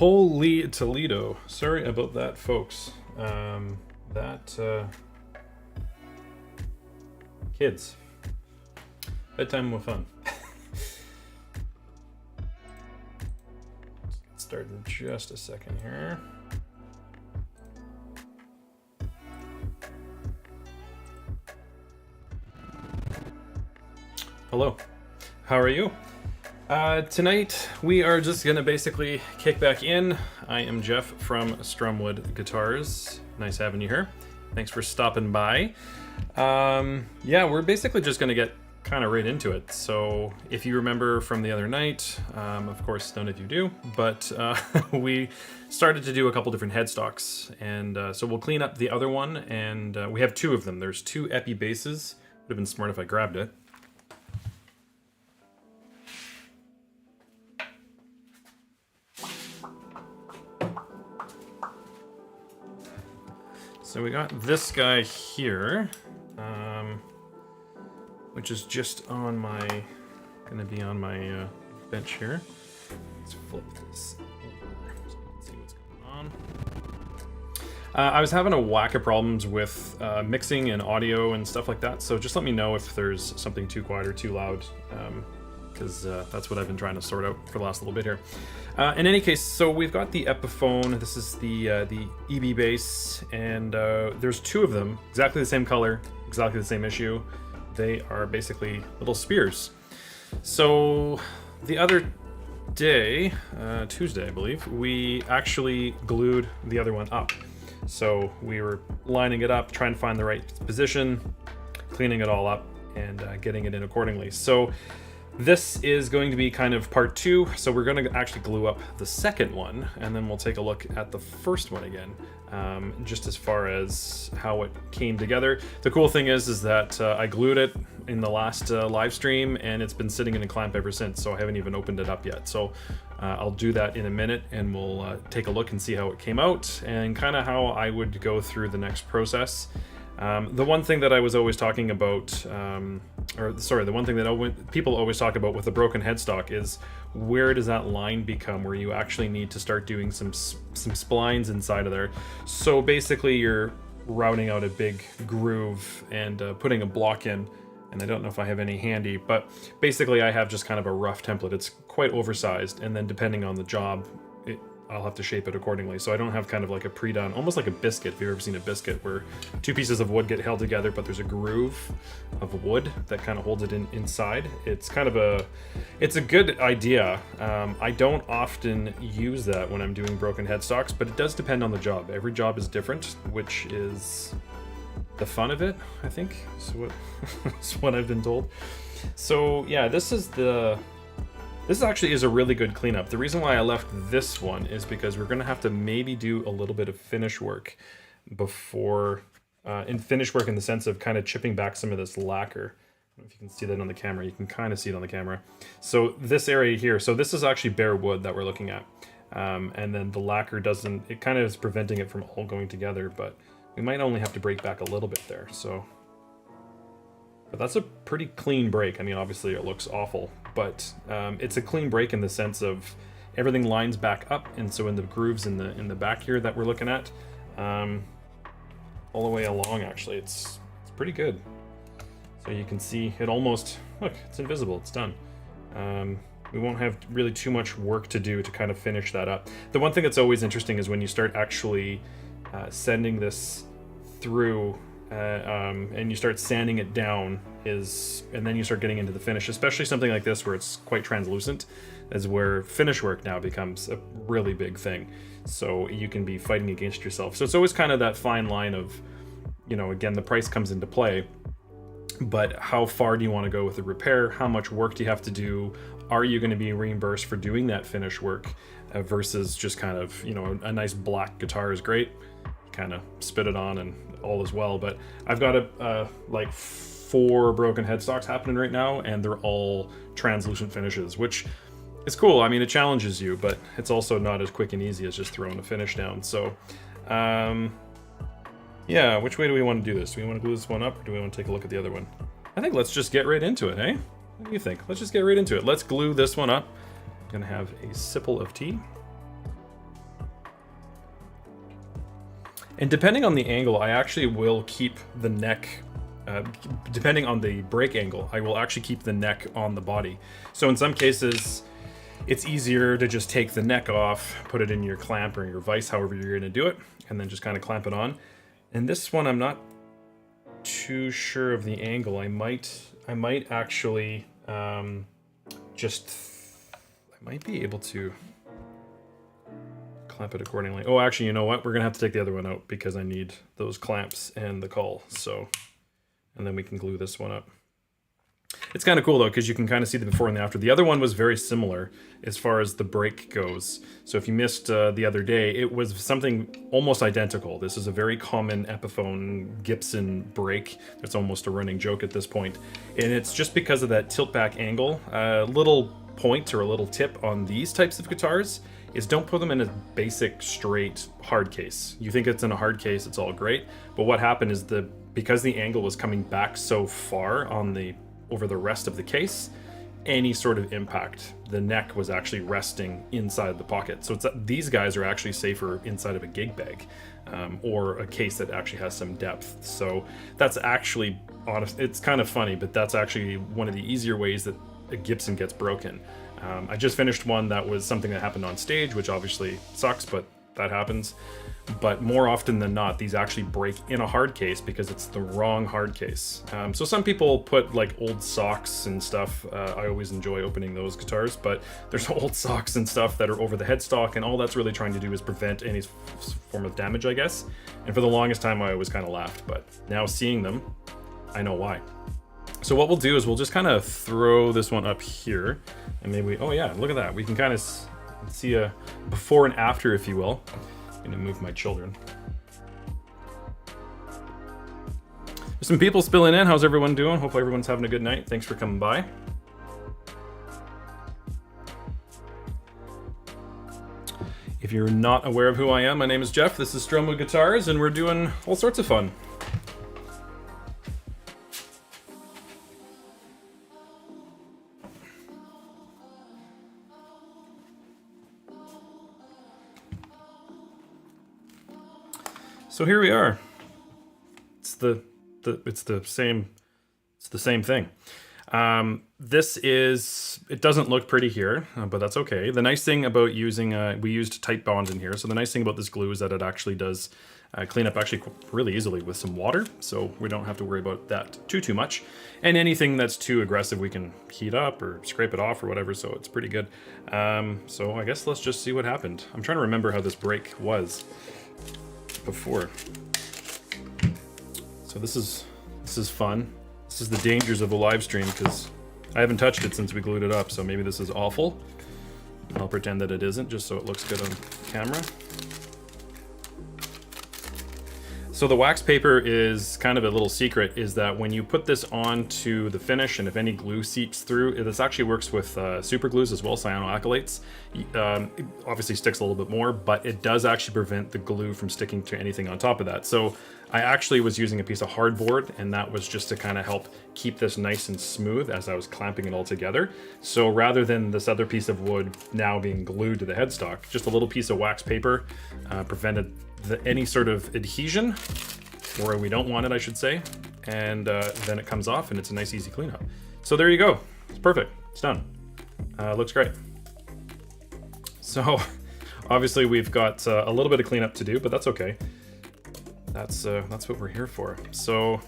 Holy Toledo. Sorry about that, folks. Kids. Bedtime with fun. Start in just a second here. Hello. How are you? Tonight we are just gonna basically kick back in. I am Jeff from Strumwood Guitars. Nice having you here. Thanks for stopping by. Yeah, we're basically just gonna get kind of right into it. So if you remember from the other night, of course none of you do, but we started to do a couple different headstocks, and so we'll clean up the other one, and we have two of them. There's two epi basses. Would have been smart if I grabbed it. So we got this guy here, which is just on my, gonna be on my bench here. Let's flip this over so we can see what's going on. I was having a whack of problems with mixing and audio and stuff like that, so just let me know if there's something too quiet or too loud, because that's what I've been trying to sort out for the last little bit here. In any case, so we've got the Epiphone. This is the EB bass, and there's two of them, exactly the same color, exactly the same issue. They are basically little spears. So the other day, Tuesday I believe, we actually glued the other one up. So we were lining it up, trying to find the right position, cleaning it all up, and getting it in accordingly. So this is going to be kind of part two, so we're going to actually glue up the second one, and then we'll take a look at the first one again, just as far as how it came together. The cool thing is that I glued it in the last live stream, and it's been sitting in a clamp ever since, so I haven't even opened it up yet. So I'll do that in a minute, and we'll take a look and see how it came out, and kind of how I would go through the next process. The one thing that I was always talking about, the one thing that people always talk about with a broken headstock is where does that line become where you actually need to start doing some splines inside of there. So basically you're routing out a big groove and putting a block in, and I don't know if I have any handy, but basically I have just kind of a rough template. It's quite oversized, and then depending on the job, I'll have to shape it accordingly. So I don't have kind of like a pre-done, almost like a biscuit, if you've ever seen a biscuit, where two pieces of wood get held together, but there's a groove of wood that kind of holds it inside. It's kind of it's a good idea. I don't often use that when I'm doing broken headstocks, but it does depend on the job. Every job is different, which is the fun of it, I think. So that's what I've been told. So yeah, this actually is a really good cleanup. The reason why I left this one is because we're gonna have to maybe do a little bit of finish work before, finish work in the sense of kind of chipping back some of this lacquer. I don't know if you can see that on the camera. You can kind of see it on the camera. So this area here, so this is actually bare wood that we're looking at. And then the lacquer it kind of is preventing it from all going together, but we might only have to break back a little bit there. So, but that's a pretty clean break. I mean, obviously it looks awful, but it's a clean break in the sense of everything lines back up, and so in the grooves in the back here that we're looking at, all the way along, actually, it's pretty good. So you can see it almost, look, it's invisible, it's done. We won't have really too much work to do to kind of finish that up. The one thing that's always interesting is when you start actually sending this through and you start sanding it down, and then you start getting into the finish, especially something like this where it's quite translucent, is where finish work now becomes a really big thing. So you can be fighting against yourself. So it's always kind of that fine line of, you know, again, the price comes into play, but how far do you want to go with the repair? How much work do you have to do? Are you going to be reimbursed for doing that finish work versus just kind of, you know, a nice black guitar is great, kind of spit it on and all is well. But I've got like 4 broken headstocks happening right now, and they're all translucent finishes, which is cool. I mean, it challenges you, but it's also not as quick and easy as just throwing a finish down. So yeah, which way do we want to do this? Do we want to glue this one up, or do we want to take a look at the other one? I think let's just get right into it, eh? What do you think? Let's just get right into it. Let's glue this one up. I'm gonna have a sipple of tea. And depending on the angle, I actually will keep the neck, depending on the break angle, I will actually keep the neck on the body. So in some cases, it's easier to just take the neck off, put it in your clamp or your vise, however you're going to do it, and then just kind of clamp it on. And this one, I'm not too sure of the angle. I might actually I might be able to clamp it accordingly. Oh, actually, you know what? We're gonna have to take the other one out because I need those clamps and the caul. So, and then we can glue this one up. It's kind of cool though, because you can kind of see the before and the after. The other one was very similar as far as the break goes. So if you missed the other day, it was something almost identical. This is a very common Epiphone Gibson break. It's almost a running joke at this point. And it's just because of that tilt back angle. A little point or a little tip on these types of guitars is don't put them in a basic straight hard case. You think it's in a hard case, it's all great. But what happened is because the angle was coming back so far over the rest of the case, any sort of impact, the neck was actually resting inside the pocket. So these guys are actually safer inside of a gig bag or a case that actually has some depth. So that's actually, it's kind of funny, but that's actually one of the easier ways that a Gibson gets broken. I just finished one that was something that happened on stage, which obviously sucks, but that happens. But more often than not, these actually break in a hard case because it's the wrong hard case. So some people put like old socks and stuff. I always enjoy opening those guitars, but there's old socks and stuff that are over the headstock, and all that's really trying to do is prevent any form of damage, I guess. And for the longest time, I always kind of laughed, but now seeing them, I know why. So what we'll do is we'll just kind of throw this one up here, and maybe, oh yeah, look at that. We can kind of see a before and after, if you will. I'm gonna move my children. There's some people spilling in. How's everyone doing? Hopefully everyone's having a good night. Thanks for coming by. If you're not aware of who I am, my name is Jeff. This is Strumwood Guitars, and we're doing all sorts of fun. So here we are. It's the same thing. It doesn't look pretty here, but that's okay. The nice thing about using, we used tight bond in here. So the nice thing about this glue is that it actually does clean up actually really easily with some water. So we don't have to worry about that too much. And anything that's too aggressive, we can heat up or scrape it off or whatever. So it's pretty good. So I guess let's just see what happened. I'm trying to remember how this break was before. So this is fun. This is the dangers of a live stream because I haven't touched it since we glued it up, so maybe this is awful. I'll pretend that it isn't just so it looks good on camera. So the wax paper is kind of a little secret, is that when you put this onto the finish, and if any glue seeps through, this actually works with super glues as well, cyanoacrylates. It obviously sticks a little bit more, but it does actually prevent the glue from sticking to anything on top of that. So I actually was using a piece of hardboard, and that was just to kind of help keep this nice and smooth as I was clamping it all together. So rather than this other piece of wood now being glued to the headstock, just a little piece of wax paper prevented any sort of adhesion, or we don't want it, I should say, and then it comes off and it's a nice easy cleanup. So there you go. It's perfect. It's done. Looks great. So obviously we've got a little bit of cleanup to do, but that's okay. That's what we're here for. So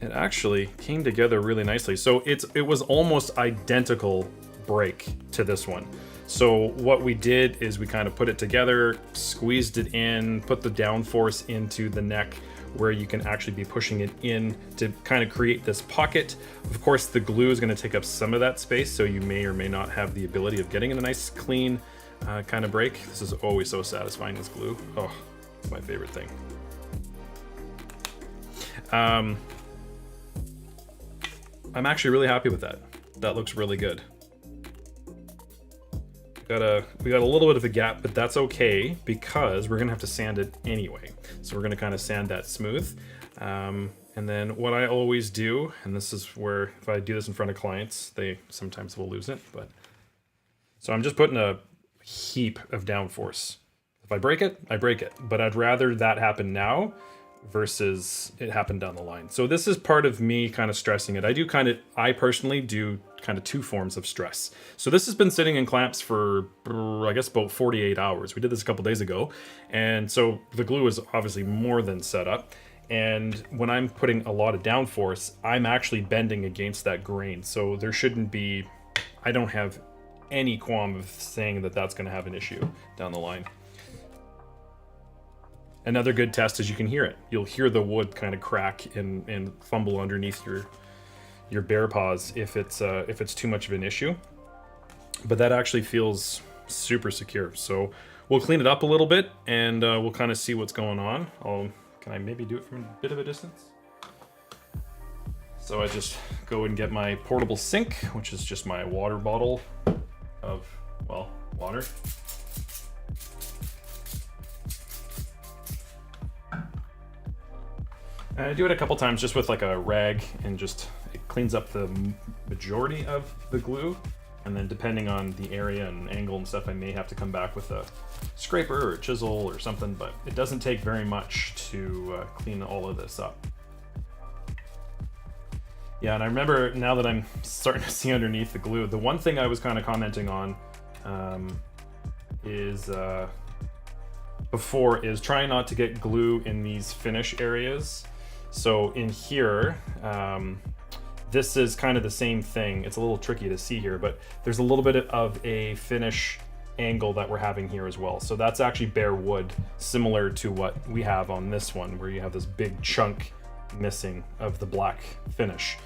it actually came together really nicely. So it was almost identical break to this one. So what we did is we kind of put it together, squeezed it in, put the downforce into the neck where you can actually be pushing it in to kind of create this pocket. Of course, the glue is going to take up some of that space, so you may or may not have the ability of getting a nice clean kind of break. This is always so satisfying, this glue. Oh, it's my favorite thing. I'm actually really happy with that. That looks really good. We got a little bit of a gap, but that's okay because we're gonna have to sand it anyway. So we're gonna kind of sand that smooth. And then what I always do, and this is where if I do this in front of clients, they sometimes will lose it, but so I'm just putting a heap of downforce. If I break it, I break it. But I'd rather that happen now versus it happen down the line. So this is part of me kind of stressing it. I personally do kind of two forms of stress. So this has been sitting in clamps for, I guess, about 48 hours. We did this a couple days ago. And so the glue is obviously more than set up. And when I'm putting a lot of downforce, I'm actually bending against that grain. So there shouldn't be, I don't have any qualm of saying that that's going to have an issue down the line. Another good test is you can hear it. You'll hear the wood kind of crack and fumble underneath your bear paws if it's too much of an issue. But that actually feels super secure. So we'll clean it up a little bit and we'll kind of see what's going on. Can I maybe do it from a bit of a distance? So I just go and get my portable sink, which is just my water bottle of, well, water. And I do it a couple times just with like a rag and just, it cleans up the majority of the glue. And then depending on the area and angle and stuff, I may have to come back with a scraper or a chisel or something, but it doesn't take very much to clean all of this up. Yeah, and I remember now that I'm starting to see underneath the glue, the one thing I was kind of commenting on is before is trying not to get glue in these finish areas. So in here, this is kind of the same thing. It's a little tricky to see here, but there's a little bit of a finish angle that we're having here as well. So that's actually bare wood, similar to what we have on this one, where you have this big chunk missing of the black finish.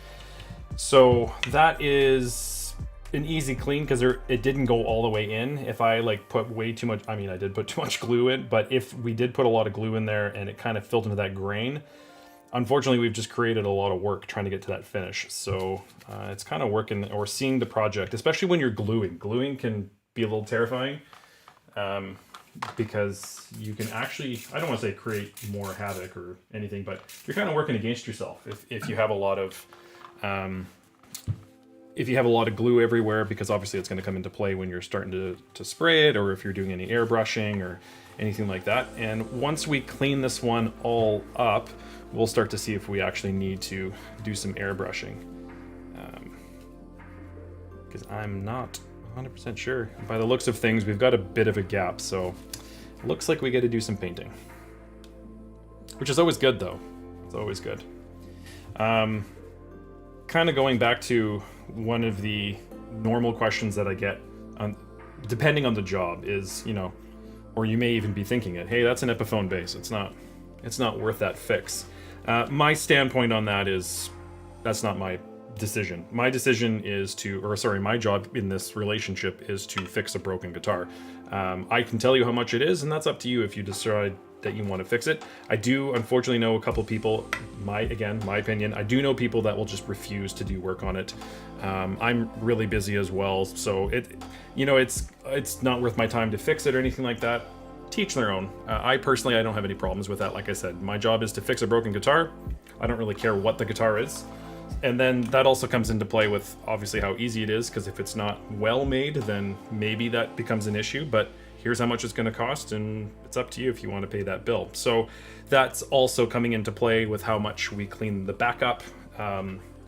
So that is an easy clean because it didn't go all the way in. If I like put way too much, I mean, I did put too much glue in, but if we did put a lot of glue in there and it kind of filled into that grain, unfortunately, we've just created a lot of work trying to get to that finish. So it's kind of working or seeing the project, especially when you're gluing. Gluing can be a little terrifying because you can actually, I don't want to say create more havoc or anything, but you're kind of working against yourself if you have a lot of glue everywhere, because obviously it's going to come into play when you're starting to spray it, or if you're doing any airbrushing or anything like that. And once we clean this one all up, we'll start to see if we actually need to do some airbrushing, because I'm not 100% sure. By the looks of things, we've got a bit of a gap, so it looks like we get to do some painting, which is always good though. It's always good. Kind of going back to one of the normal questions that I get, depending on the job, is, you know, or you may even be thinking it, hey, that's an Epiphone bass. It's not worth that fix. My standpoint on that is that's not my decision. My decision is my job in this relationship is to fix a broken guitar. I can tell you how much it is, and that's up to you if you decide that you want to fix it. I do unfortunately know a couple people, my opinion, I do know people that will just refuse to do work on it. I'm really busy as well, so it's not worth my time to fix it or anything like that. Teach their own. I personally don't have any problems with that. Like I said, my job is to fix a broken guitar. I don't really care what the guitar is. And then that also comes into play with obviously how easy it is, because if it's not well made, then maybe that becomes an issue, but here's how much it's going to cost, and it's up to you if you want to pay that bill. So that's also coming into play with how much we clean the backup.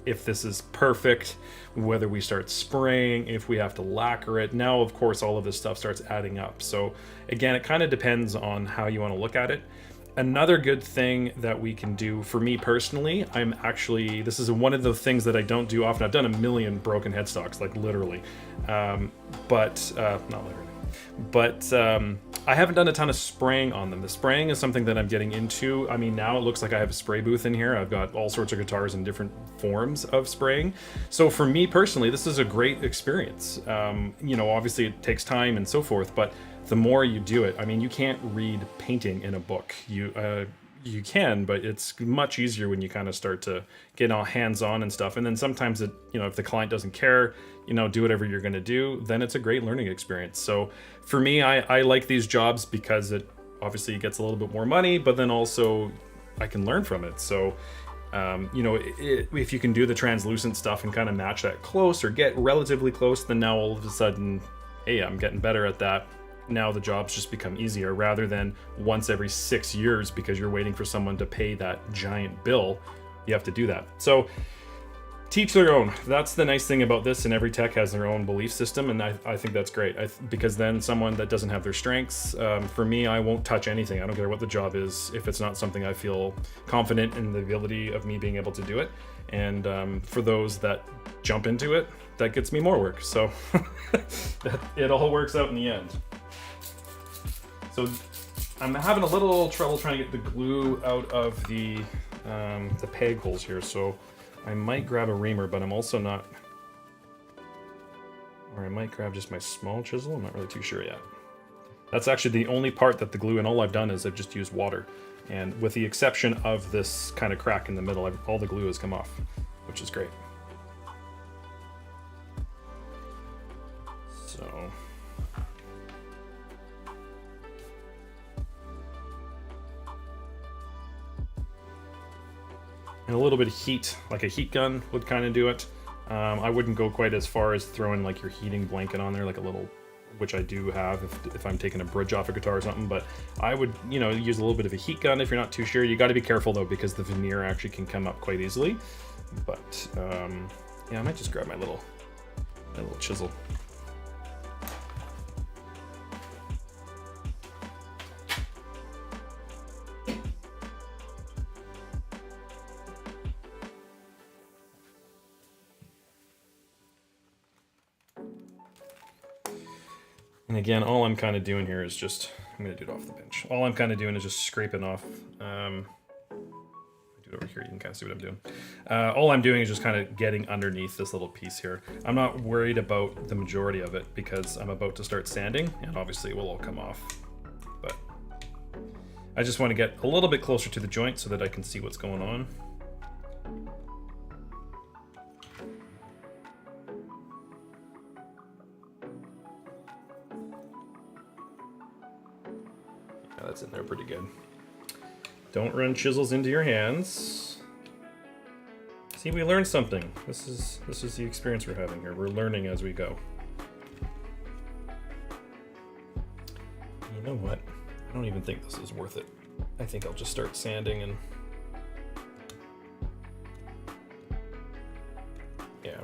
If this is perfect, whether we start spraying, if we have to lacquer it. Now, of course, all of this stuff starts adding up. So again, it kind of depends on how you want to look at it. Another good thing that we can do, for me personally, this is one of the things that I don't do often. I've done a million broken headstocks, like literally, not literally. But I haven't done a ton of spraying on them. The spraying is something that I'm getting into. I mean, now it looks like I have a spray booth in here. I've got all sorts of guitars in different forms of spraying. So for me personally, this is a great experience. Obviously it takes time and so forth, but the more you do it, I mean, you can't read painting in a book. You can, but it's much easier when you kind of start to get all hands-on and stuff. And then sometimes if the client doesn't care, do whatever you're going to do, then it's a great learning experience. So for me, I like these jobs because it obviously gets a little bit more money, but then also I can learn from it. So, if you can do the translucent stuff and kind of match that close or get relatively close, then now all of a sudden, hey, I'm getting better at that. now the jobs just become easier rather than once every 6 years because you're waiting for someone to pay that giant bill. You have to do that. So teach their own. That's the nice thing about this, and every tech has their own belief system, and I think that's great. Because then someone that doesn't have their strengths, for me, I won't touch anything. I don't care what the job is if it's not something I feel confident in the ability of me being able to do it. And for those that jump into it, that gets me more work. So it all works out in the end. So I'm having a little trouble trying to get the glue out of the peg holes here. So I might grab a reamer, but I'm also not, or I might grab just my small chisel. I'm not really too sure yet. That's actually the only part that the glue, and all I've done is I've just used water. And with the exception of this kind of crack in the middle, all the glue has come off, which is great. So, and a little bit of heat, like a heat gun would kind of do it. I wouldn't go quite as far as throwing like your heating blanket on there, like a little, which I do have if I'm taking a bridge off a guitar or something, but I would, use a little bit of a heat gun if you're not too sure. You got to be careful though, because the veneer actually can come up quite easily. But yeah, I might just grab my little chisel. And again, all I'm kind of doing here is just, I'm going to do it off the bench. All I'm kind of doing is just scraping off. Do it over here, you can kind of see what I'm doing. All I'm doing is just kind of getting underneath this little piece here. I'm not worried about the majority of it because I'm about to start sanding, and obviously it will all come off. But I just want to get a little bit closer to the joint so that I can see what's going on. That's in there pretty good. Don't run chisels into your hands. See, we learned something. This is the experience we're having here. We're learning as we go. You know what? I don't even think this is worth it. I think I'll just start sanding and yeah.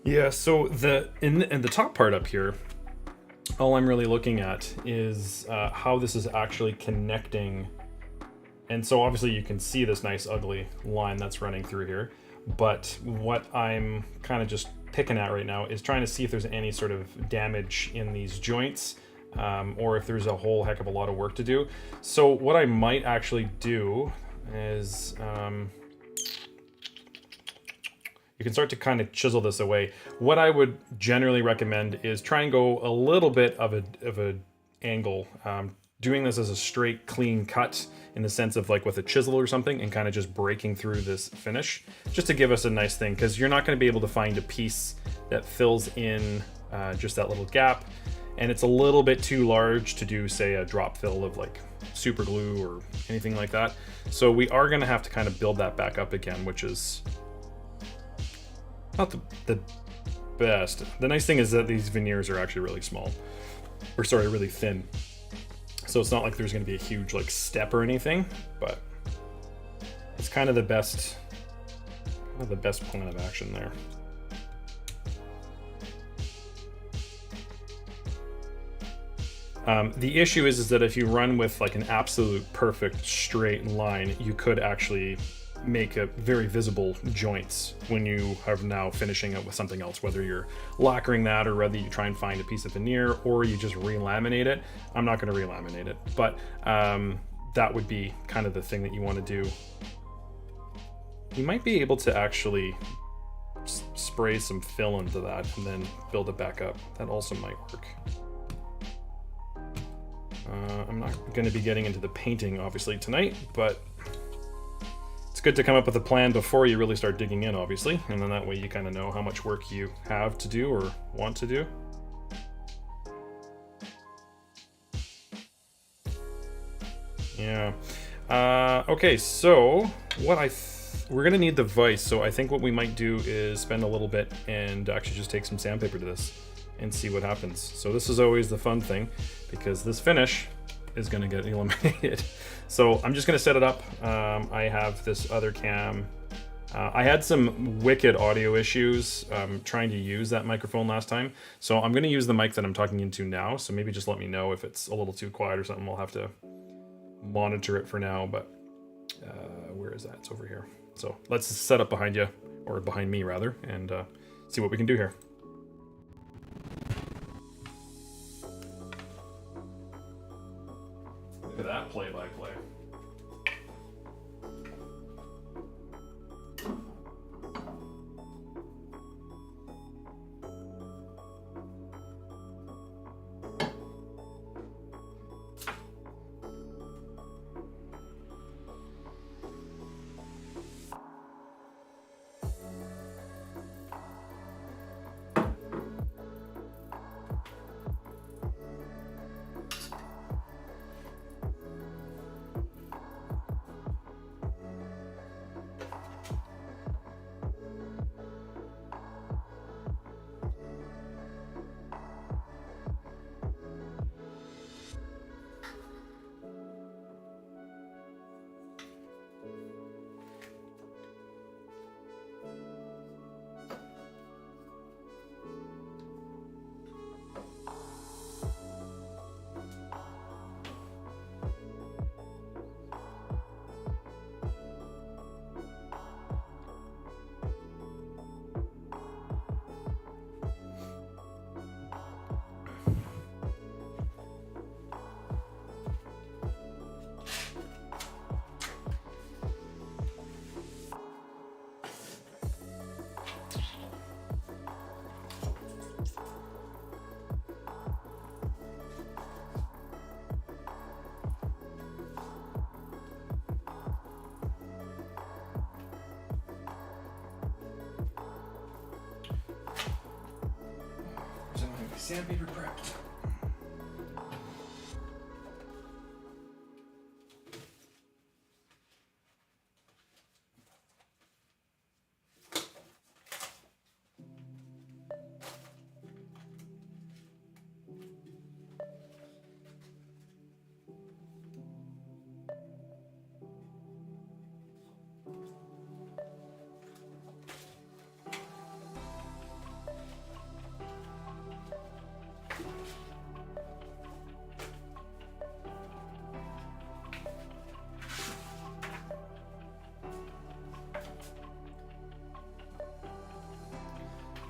Yeah, so in the top part up here, all I'm really looking at is how this is actually connecting. And so obviously you can see this nice ugly line that's running through here. But what I'm kind of just picking at right now is trying to see if there's any sort of damage in these joints, or if there's a whole heck of a lot of work to do. So what I might actually do is, you can start to kind of chisel this away. What I would generally recommend is try and go a little bit of a angle, doing this as a straight, clean cut in the sense of like with a chisel or something, and kind of just breaking through this finish, just to give us a nice thing, because you're not going to be able to find a piece that fills in just that little gap, and it's a little bit too large to do, say, a drop fill of like super glue or anything like that. So we are going to have to kind of build that back up again, which is not the best. The nice thing is that these veneers are actually really small, or sorry, really thin. So it's not like there's going to be a huge like step or anything, but it's kind of the best plan of action there. The issue is that if you run with like an absolute perfect straight line, you could actually make a very visible joints when you are now finishing it with something else, whether you're lacquering that or whether you try and find a piece of veneer or you just re-laminate it. I'm not going to re-laminate it, but that would be kind of the thing that you want to do. you might be able to actually spray some fill into that and then build it back up. That also might work. I'm not going to be getting into the painting obviously tonight, but it's good to come up with a plan before you really start digging in, obviously, and then that way you kind of know how much work you have to do or want to do. Yeah. Okay, so what we're gonna need the vise, so I think what we might do is spend a little bit and actually just take some sandpaper to this and see what happens. So this is always the fun thing, because this finish is gonna get eliminated. So I'm just gonna set it up. I have this other cam. I had some wicked audio issues trying to use that microphone last time, so I'm gonna use the mic that I'm talking into now, so maybe just let me know if it's a little too quiet or something. We'll have to monitor it for now, but where is that? It's over here. So let's set up behind you, or behind me rather, and see what we can do here. Look at that play-by-play. Sandpaper prepped.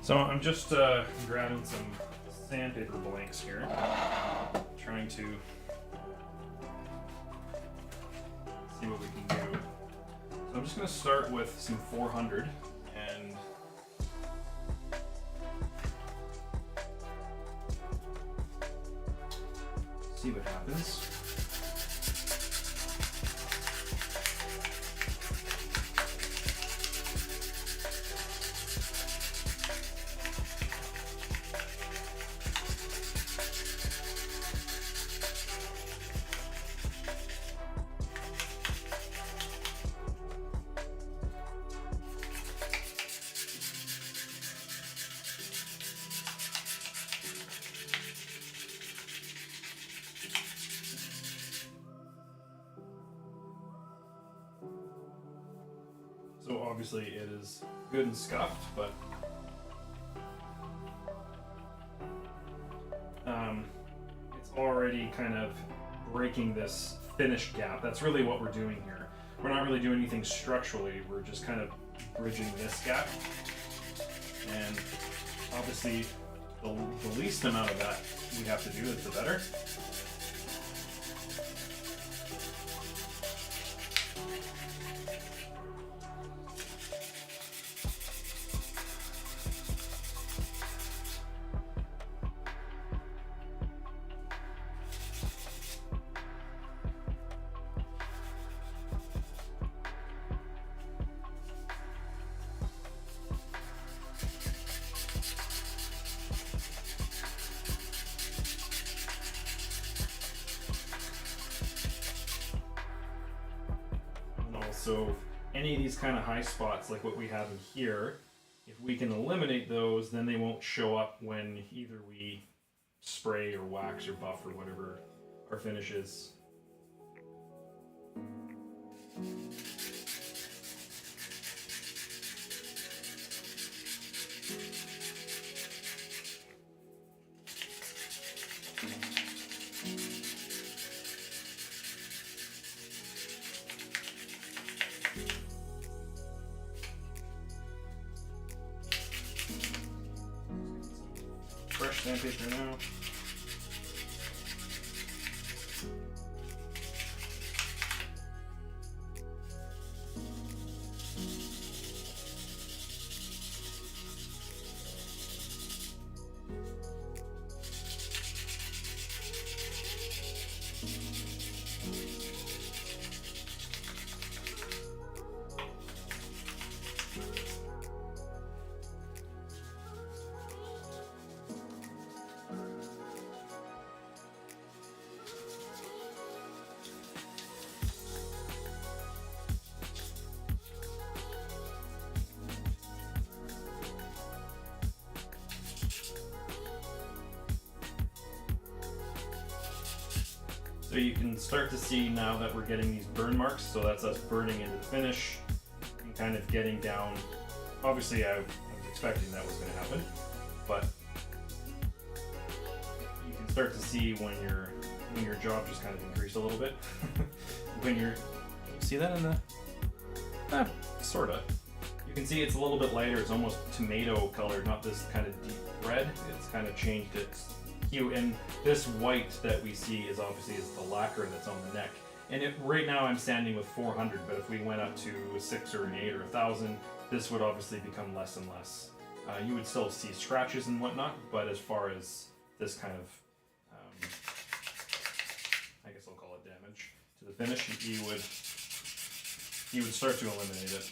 So I'm just grabbing some sandpaper blanks here, trying to see what we can do. So I'm just going to start with some 400 and see what happens. So obviously it is good and scuffed, but it's already kind of breaking this finish gap. That's really what we're doing here. We're not really doing anything structurally, we're just kind of bridging this gap. And obviously the least amount of that we have to do is the better. So any of these kind of high spots, like what we have in here, if we can eliminate those, then they won't show up when either we spray or wax or buff or whatever our finish is. Fresh sandpaper now. So you can start to see now that we're getting these burn marks, so that's us burning into the finish and kind of getting down. Obviously I was expecting that was going to happen, but you can start to see when your job just kind of increased a little bit. When you see that in the sorta. You can see it's a little bit lighter, it's almost tomato colored, not this kind of deep red. It's kind of changed its hue, and this white that we see is obviously the lacquer that's on the neck. And right now I'm standing with 400, but if we went up to a 6 or an 8 or 1,000, this would obviously become less and less. You would still see scratches and whatnot, but as far as this kind of, I guess I'll call it damage to the finish, you would start to eliminate it.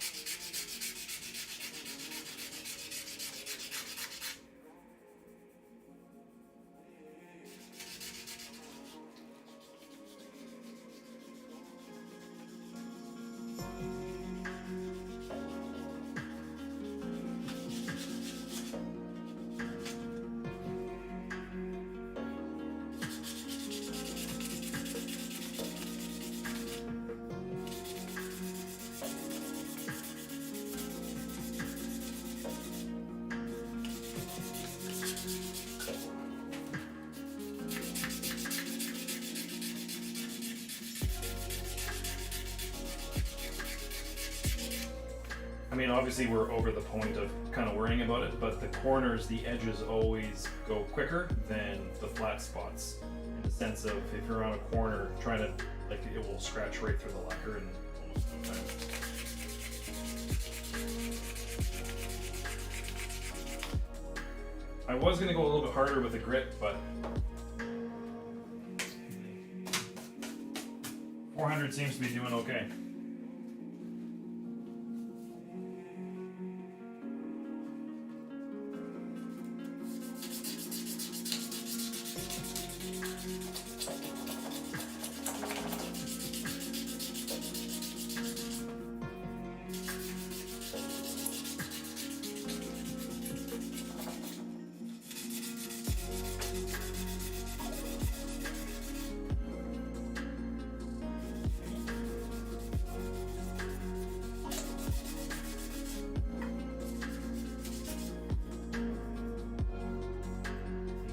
I mean, obviously we're over the point of kind of worrying about it, but the corners, the edges always go quicker than the flat spots. In the sense of if you're on a corner trying to, like, it will scratch right through the lacquer in almost no time. I was going to go a little bit harder with the grit, but 400 seems to be doing okay.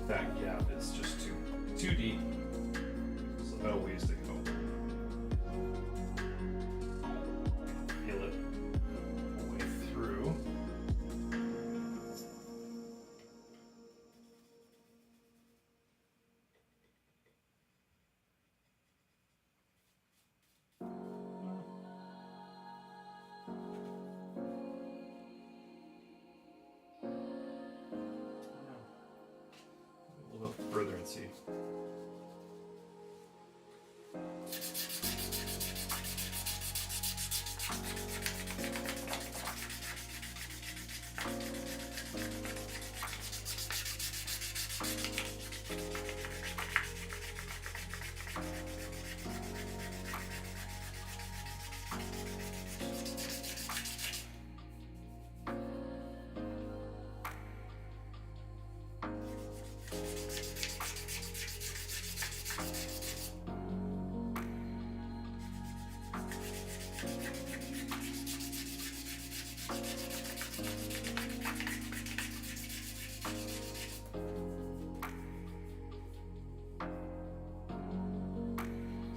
That gap is just too deep. There's a ways to go. Feel it all the way through. A little further and see.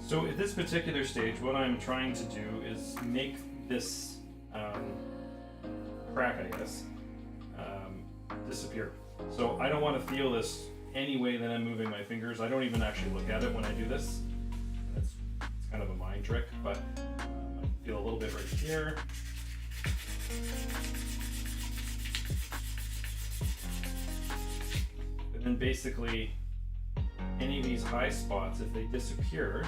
So at this particular stage, what I'm trying to do is make this crack, I guess, disappear. So I don't want to feel this any way that I'm moving my fingers. I don't even actually look at it when I do this. It's kind of a mind trick, but I feel a little bit right here. And then basically, any of these high spots, if they disappear,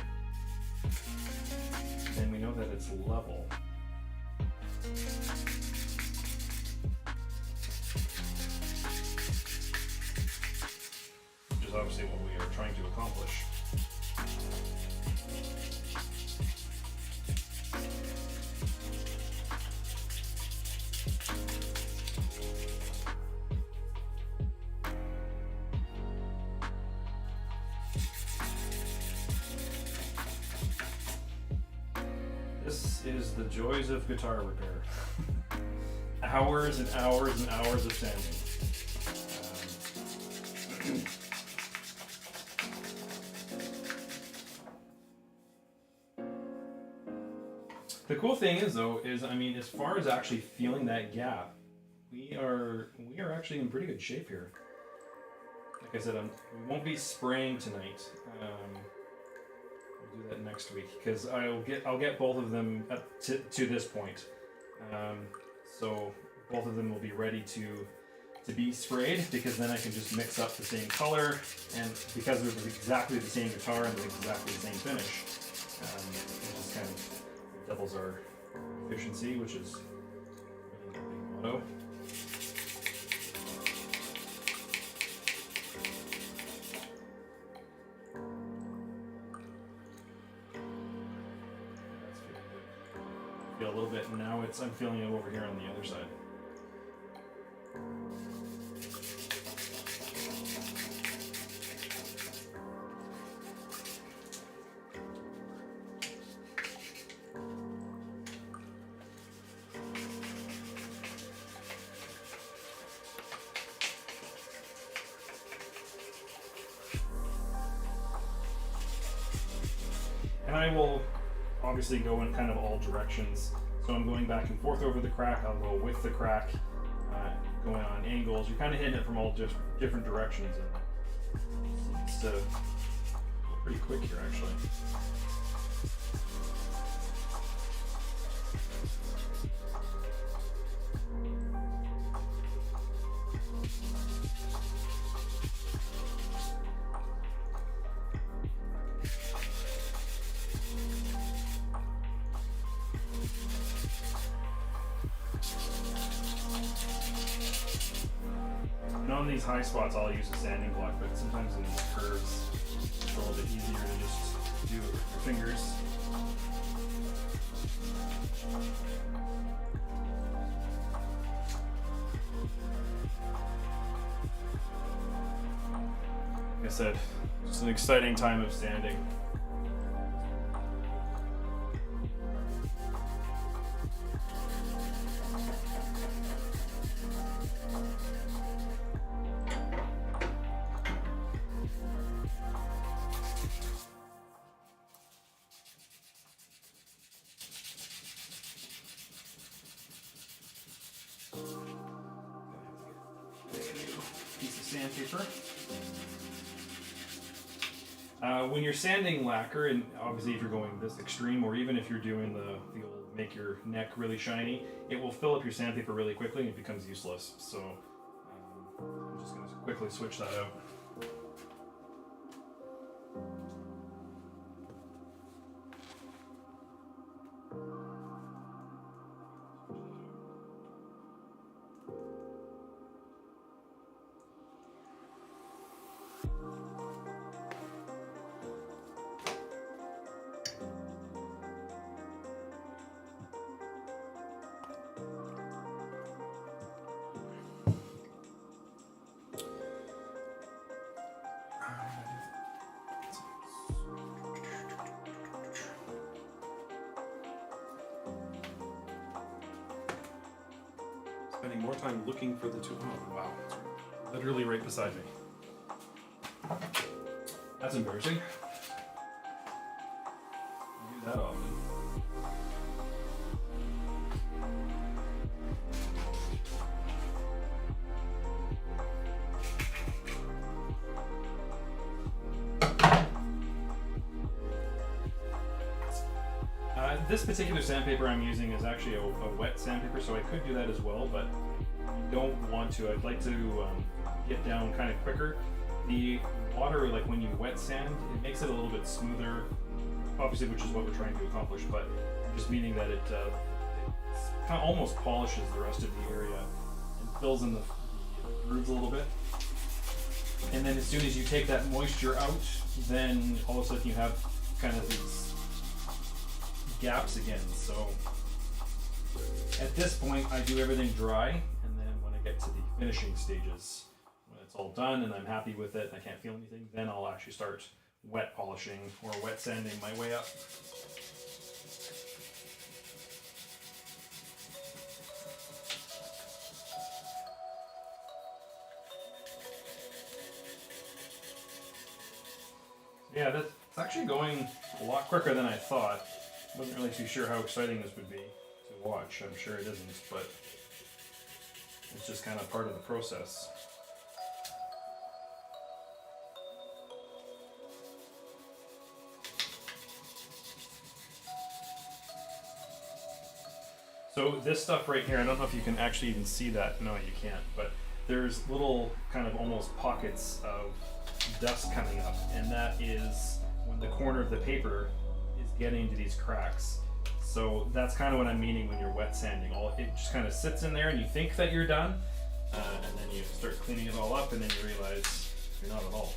then we know that it's level. Which is obviously what we are trying to accomplish. This is the joys of guitar repair. Hours and hours and hours of sanding. The cool thing is, though, I mean, as far as actually feeling that gap, we are actually in pretty good shape here. Like I said, we won't be spraying tonight. We'll do that next week because I'll get both of them up to this point. So both of them will be ready to be sprayed, because then I can just mix up the same color, and because they're exactly the same guitar and exactly the same finish, it just kind of doubles our efficiency, which is really the big motto. Feel a little bit, and now I'm feeling it over here on the other side. And I will obviously go in kind of all directions. So I'm going back and forth over the crack. I'll go with the crack, going on angles. You're kind of hitting it from all different directions. And it's pretty quick here, actually. And on these high spots, I'll use a sanding block, but sometimes in these curves, it's a little bit easier to just do it with your fingers. Like I said, it's an exciting time of sanding. Piece of sandpaper. When you're sanding lacquer, and obviously if you're going this extreme, or even if you're doing the old make your neck really shiny, it will fill up your sandpaper really quickly and it becomes useless. So I'm just going to quickly switch that out. Spending more time looking for the tool. Oh, wow. It's literally right beside me. That's embarrassing. this particular sandpaper I'm using is actually a wet sandpaper, so I could do that as well, but I don't want to. I'd like to get down kind of quicker. The water, like when you wet sand, it makes it a little bit smoother, obviously, which is what we're trying to accomplish, but just meaning that it kind of almost polishes the rest of the area and fills in the grooves a little bit. And then as soon as you take that moisture out, then all of a sudden you have kind of these gaps again. So at this point, I do everything dry, and then when I get to the finishing stages, when it's all done and I'm happy with it and I can't feel anything, then I'll actually start wet polishing or wet sanding my way up. Yeah, that's actually going a lot quicker than I thought. Wasn't really too sure how exciting this would be to watch. I'm sure it isn't, but it's just kind of part of the process. So this stuff right here, I don't know if you can actually even see that. No, you can't, but there's little kind of almost pockets of dust coming up, and that is when the corner of the paper is getting into these cracks. So that's kind of what I'm meaning when you're wet sanding. It just kind of sits in there and you think that you're done, and then you start cleaning it all up, and then you realize you're not at all.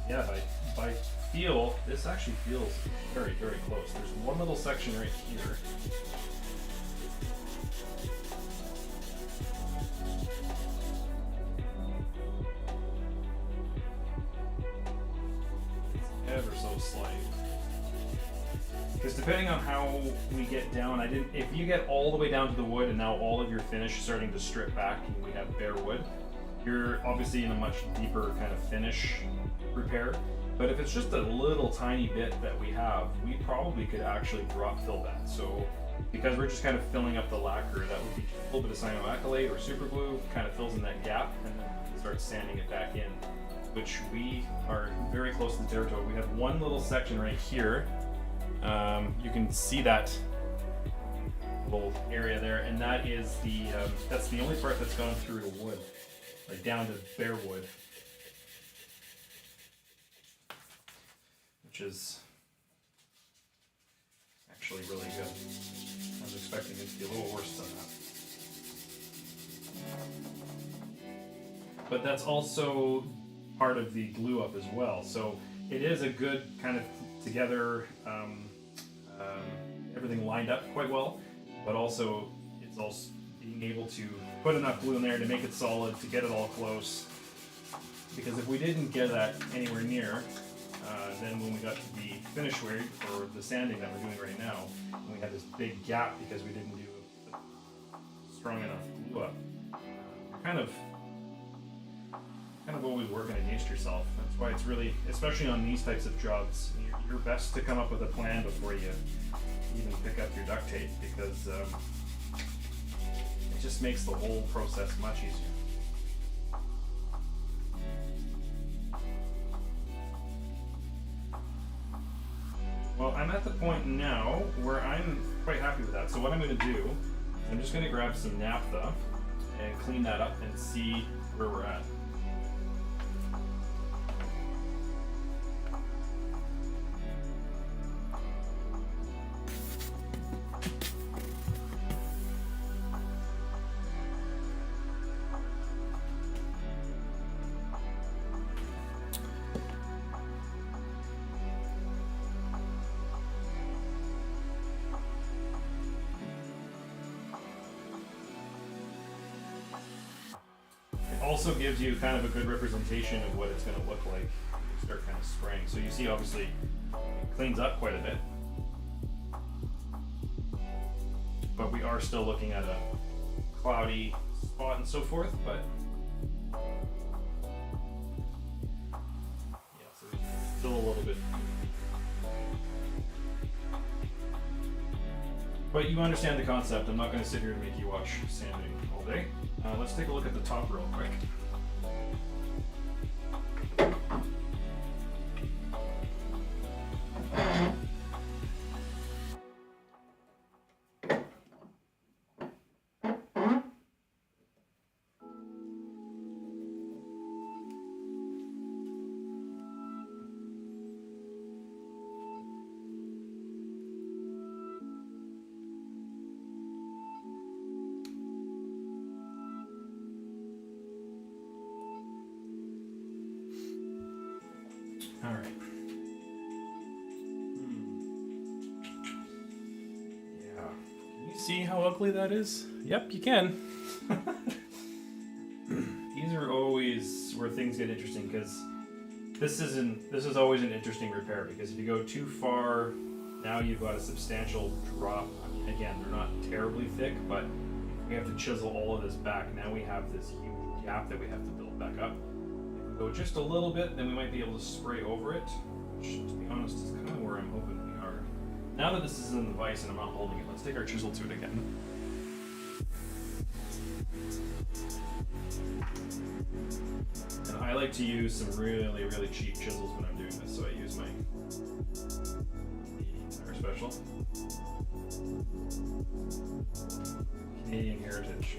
Yeah, by feel, this actually feels very, very close. There's one little section right here. It's ever so slight. Because depending on how we get down, if you get all the way down to the wood and now all of your finish is starting to strip back and we have bare wood, you're obviously in a much deeper kind of finish repair. But if it's just a little tiny bit that we have, we probably could actually drop fill that. So because we're just kind of filling up the lacquer, that would be a little bit of cyanoacrylate or super glue, kind of fills in that gap, and then start sanding it back in, which we are very close to the territory. We have one little section right here. You can see that little area there, and that is that's the only part that's gone through to wood, like down to bare wood. Which is actually really good. I was expecting it to be a little worse than that. But that's also part of the glue up as well. So it is a good kind of together, everything lined up quite well, but also it's also being able to put enough glue in there to make it solid, to get it all close. Because if we didn't get that anywhere near, then when we got to the finish weight or the sanding that we're doing right now, we had this big gap because we didn't do a strong enough glue up. You're kind of always working against yourself. That's why it's really, especially on these types of jobs, you're best to come up with a plan before you even pick up your duct tape, because it just makes the whole process much easier. Well, I'm at the point now where I'm quite happy with that. So what I'm going to do, I'm just going to grab some naphtha and clean that up and see where we're at. Also gives you kind of a good representation of what it's going to look like when you start kind of spraying. So you see, obviously, it cleans up quite a bit, but we are still looking at a cloudy spot and so forth. But yeah, so it's still a little bit. But you understand the concept. I'm not going to sit here and make you watch sanding all day. Let's take a look at the top real quick. All right. Yeah. Can you see how ugly that is? Yep, you can. These are always where things get interesting because this is always an interesting repair because if you go too far, now you've got a substantial drop. I mean, again, they're not terribly thick, but we have to chisel all of this back. Now we have this huge gap that we have to build back up. If we go just a little bit, then we might be able to spray over it, which, to be honest, is kind of where I'm hoping we are. Now that this is in the vise and I'm not holding it, let's take our chisel to it again. And I like to use some really, really cheap chisels when I'm doing this, so I use my Canadian Special. Canadian Heritage.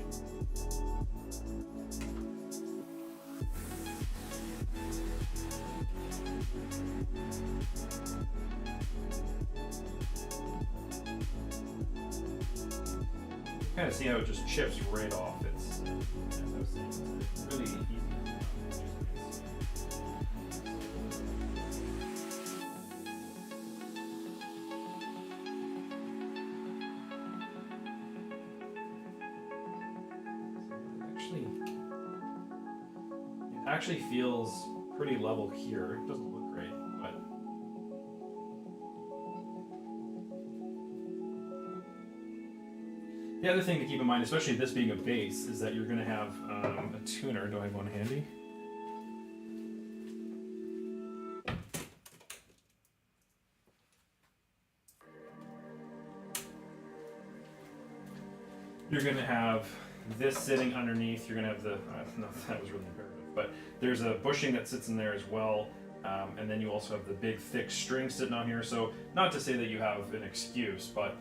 Kind of see how it just chips right off. It's, as I was saying, it's really easy. It actually feels pretty level here. It doesn't look great, but the other thing to keep in mind, especially this being a bass, is that you're going to have a tuner. Do I have one handy? You're going to have this sitting underneath. You're going to have the, no, that was really imperative, but there's a bushing that sits in there as well. And then you also have the big thick string sitting on here. So not to say that you have an excuse, but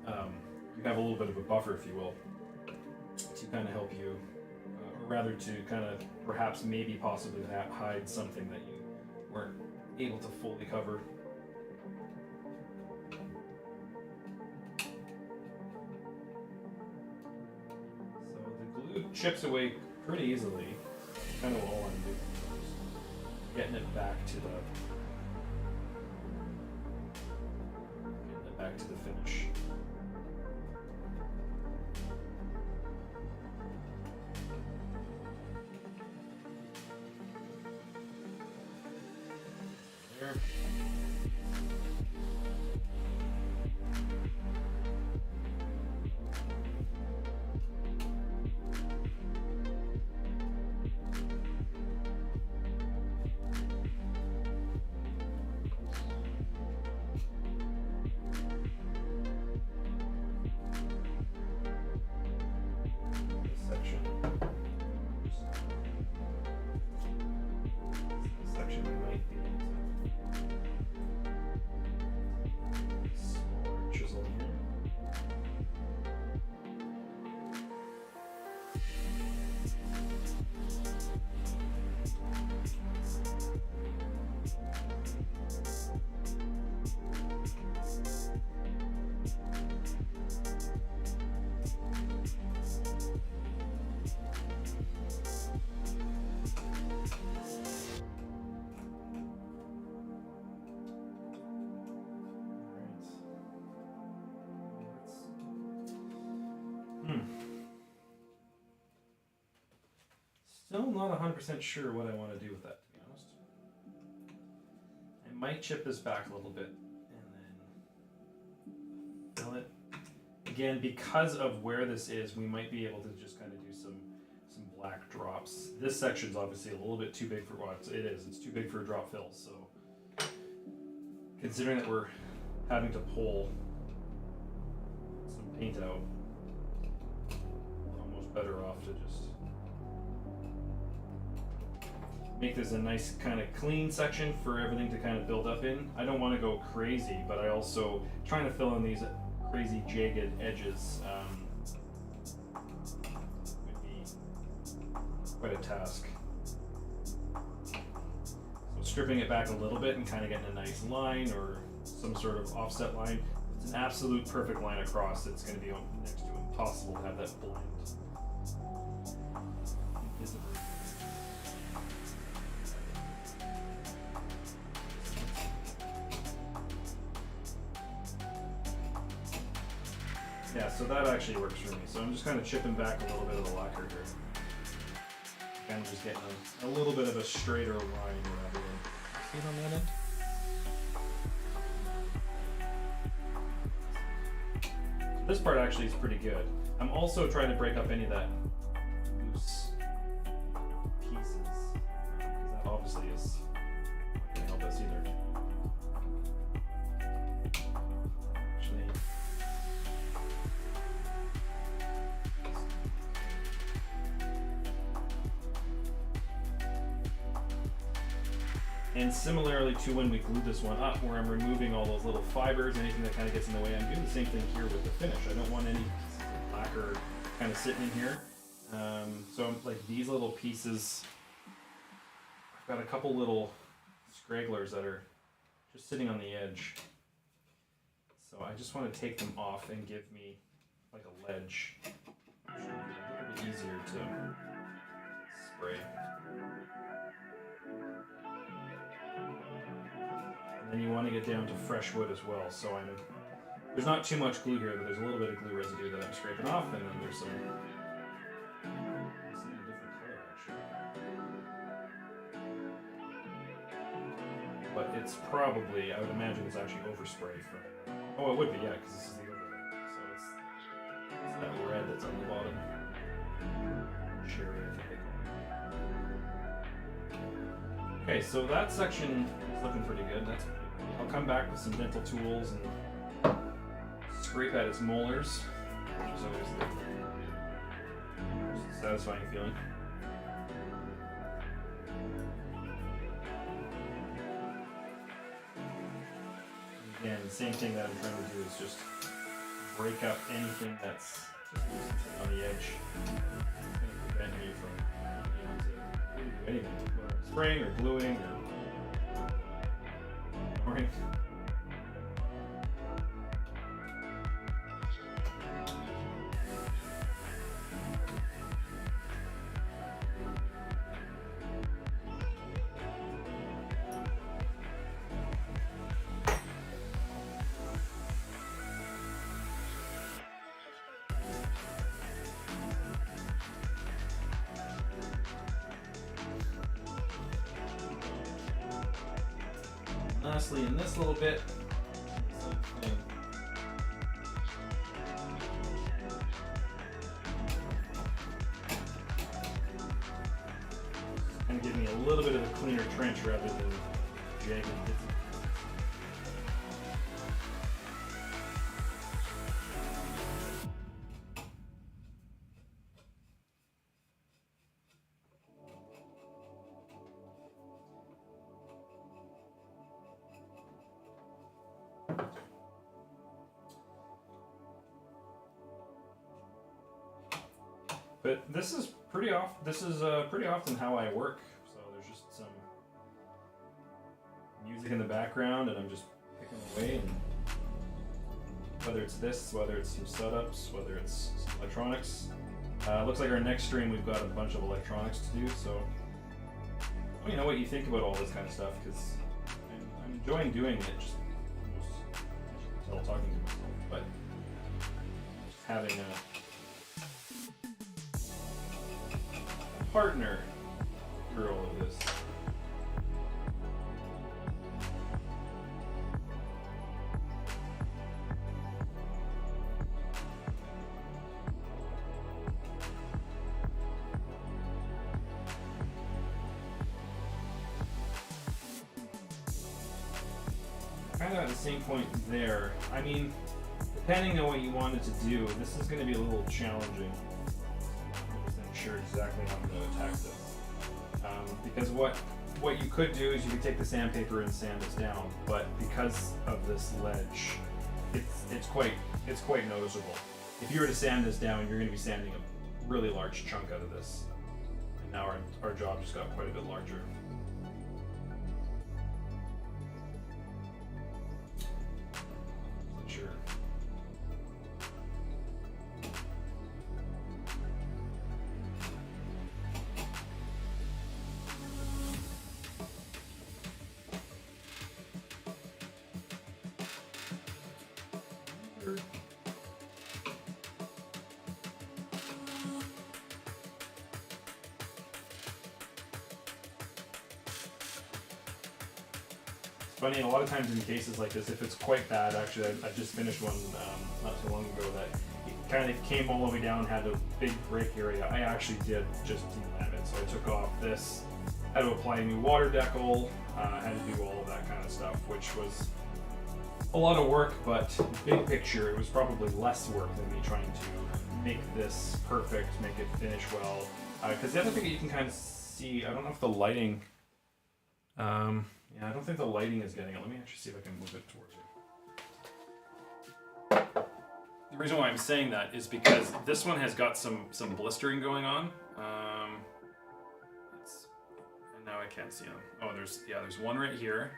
you have a little bit of a buffer, if you will, to kind of help you, or rather to kind of perhaps maybe possibly hide something that you weren't able to fully cover. So the glue chips away pretty easily. Kind of all I'm doing, getting it back to the finish. There. Still not 100% sure what I want to do with that, to be honest. I might chip this back a little bit and then fill it. Again, because of where this is, we might be able to just kind of do some black drops. This section's obviously a little bit too big for what it is. It's too big for a drop fill, so considering that we're having to pull some paint out, we'll almost better off to just make this a nice kind of clean section for everything to kind of build up in. I don't want to go crazy, but I also trying to fill in these crazy jagged edges would be quite a task. So stripping it back a little bit and kind of getting a nice line or some sort of offset line. If it's an absolute perfect line across, it's going to be next to impossible to have that blend. Yeah, so that actually works for me. So I'm just kind of chipping back a little bit of the lacquer here. Kind of just getting a little bit of a straighter line rather than. See it on that end? So this part actually is pretty good. I'm also trying to break up any of that loose pieces. Because that obviously is not going to help us either. And similarly to when we glued this one up, where I'm removing all those little fibers, anything that kind of gets in the way, I'm doing the same thing here with the finish. I don't want any pieces of lacquer kind of sitting in here. So I'm like these little pieces, I've got a couple little scragglers that are just sitting on the edge. So I just want to take them off and give me like a ledge. It should be a little bit easier to spray. And then you want to get down to fresh wood as well. So there's not too much glue here, but there's a little bit of glue residue that I'm scraping off, and then there's some. It's in a different color actually. But it's probably, I would imagine it's actually overspray from. Oh, it would be, yeah, because this is the overlay. So it's that red that's on the bottom. Cherry, I think they call it. Okay, so that section is looking pretty good. I'll come back with some dental tools and scrape at its molars, which is always the most satisfying feeling. Again, the same thing that I'm trying to do is just break up anything that's on the edge. It's going to prevent me from being able to really do anything, whether it's spraying or gluing or pouring. Lastly, in this little bit, same thing. Kind of give me a little bit of a cleaner trench rather than jagged bits. But this is pretty often how I work. So there's just some music in the background, and I'm just picking away. And whether it's this, whether it's some setups, whether it's some electronics. Looks like our next stream we've got a bunch of electronics to do. So let me know what you think about all this kind of stuff, because I'm enjoying doing it. Just almost talking to myself, but just having a partner through all of this. Kind of at the same point there. I mean, depending on what you wanted to do, this is going to be a little challenging. sure exactly how I'm going to attack this. Because what you could do is you could take the sandpaper and sand this down, but because of this ledge, it's quite noticeable. If you were to sand this down, you're going to be sanding a really large chunk out of this. And now our job just got quite a bit larger. Sure. Funny, a lot of times in cases like this, if it's quite bad, actually, I just finished one not too long ago that kind of came all the way down, had a big break area. I actually did just delam it, so I took off this, had to apply a new water decal, had to do all of that kind of stuff, which was a lot of work, but big picture, it was probably less work than me trying to make this perfect, make it finish well. Because the other thing that you can kind of see, I don't know if the lighting, yeah, I don't think the lighting is getting it. Let me actually see if I can move it towards you. The reason why I'm saying that is because this one has got some blistering going on. And now I can't see them. Oh, there's one right here.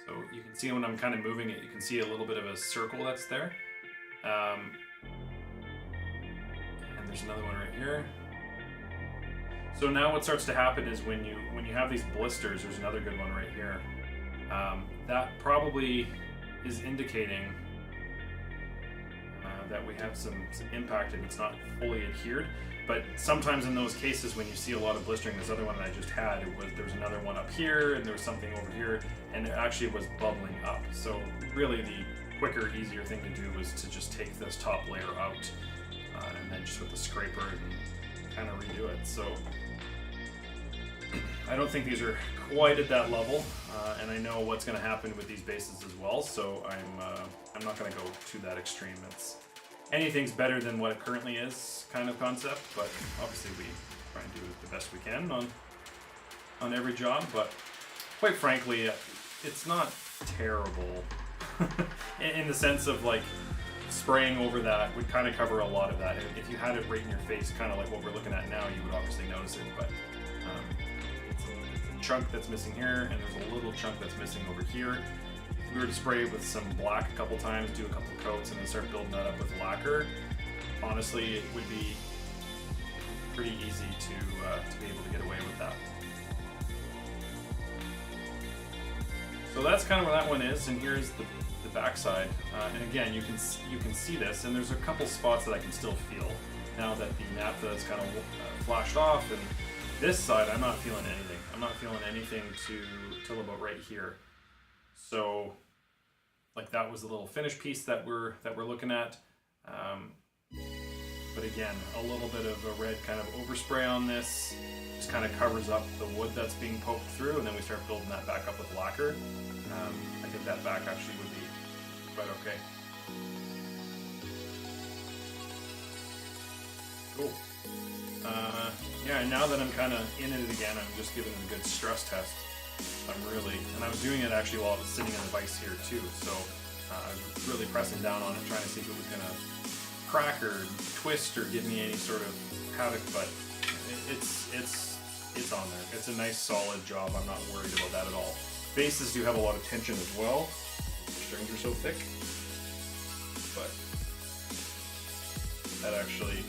So you can see when I'm kind of moving it, you can see a little bit of a circle that's there. And there's another one right here. So now what starts to happen is when you have these blisters, there's another good one right here. That probably is indicating that we have some impact and it's not fully adhered. But sometimes in those cases when you see a lot of blistering, this other one that I just had, there was another one up here and there was something over here, and it actually was bubbling up. So really the quicker, easier thing to do was to just take this top layer out and then just with the scraper and kind of redo it. So I don't think these are quite at that level, and I know what's going to happen with these bases as well, so I'm not going to go to that extreme. Anything's better than what it currently is kind of concept, but obviously we try and do the best we can on every job, but quite frankly, it's not terrible in the sense of like spraying over that would kind of cover a lot of that. If you had it right in your face, kind of like what we're looking at now, you would obviously notice it, but it's a chunk that's missing here, and there's a little chunk that's missing over here. If we were to spray it with some black a couple times, do a couple coats, and then start building that up with lacquer, honestly, it would be pretty easy to be able to get away with that. So that's kind of where that one is, and here's the backside. And again, you can see this, and there's a couple spots that I can still feel now that the naphtha is kind of flashed off. And this side, I'm not feeling anything. I'm not feeling anything till about right here. So, like that was the little finish piece that we're looking at. But again, a little bit of a red kind of overspray on this just kind of covers up the wood that's being poked through, and then we start building that back up with lacquer. I think that back actually would be quite okay. Cool. Yeah, and now that I'm kind of in it again, I'm just giving it a good stress test. And I was doing it actually while I was sitting in the vise here too, so I was really pressing down on it, trying to see if it was going to crack or twist or give me any sort of havoc, but it's on there. It's a nice solid job. I'm not worried about that at all. Bases do have a lot of tension as well. The strings are so thick, but that actually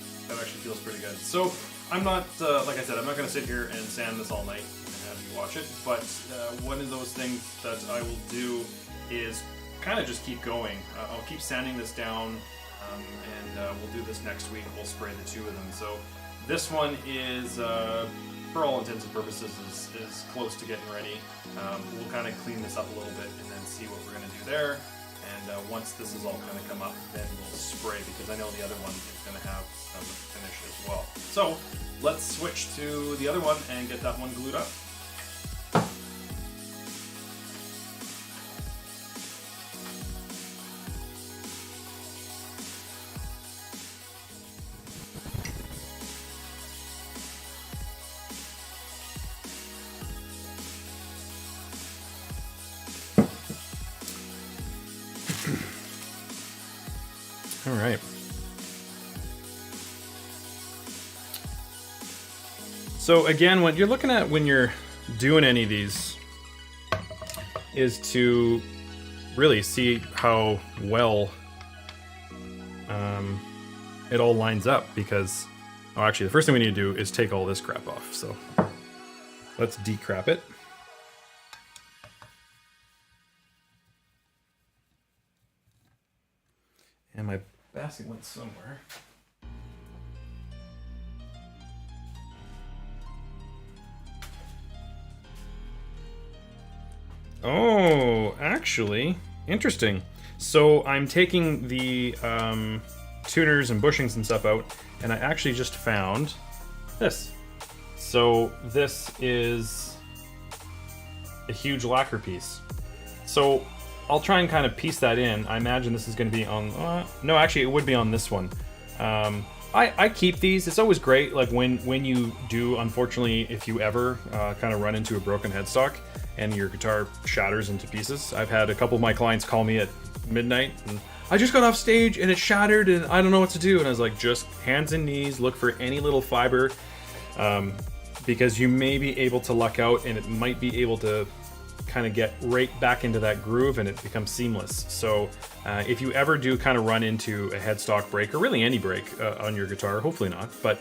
feels pretty good. So I'm not, like I said, I'm not going to sit here and sand this all night and have you watch it, but one of those things that I will do is kind of just keep going. I'll keep sanding this down, and we'll do this next week. We'll spray the two of them. So this one is, for all intents and purposes, is close to getting ready. We'll kind of clean this up a little bit and then see what we're going to do there. And once this is all kind of come up, then we'll spray, because I know the other one is going to have some finish as well. So let's switch to the other one and get that one glued up. All right. So again, what you're looking at when you're doing any of these is to really see how well it all lines up, because actually the first thing we need to do is take all this crap off. So let's decrap it. And my basket went somewhere. Oh, actually, interesting. So I'm taking the tuners and bushings and stuff out, and I actually just found this. So this is a huge lacquer piece. So I'll try and kind of piece that in. I imagine this is going to be on... no, actually, it would be on this one. I keep these. It's always great, like when you do, unfortunately, if you ever kind of run into a broken headstock and your guitar shatters into pieces. I've had a couple of my clients call me at midnight and I just got off stage and it shattered and I don't know what to do. And I was like, just hands and knees, look for any little fiber, because you may be able to luck out and it might be able to kind of get right back into that groove and it becomes seamless. So if you ever do kind of run into a headstock break, or really any break on your guitar, hopefully not, but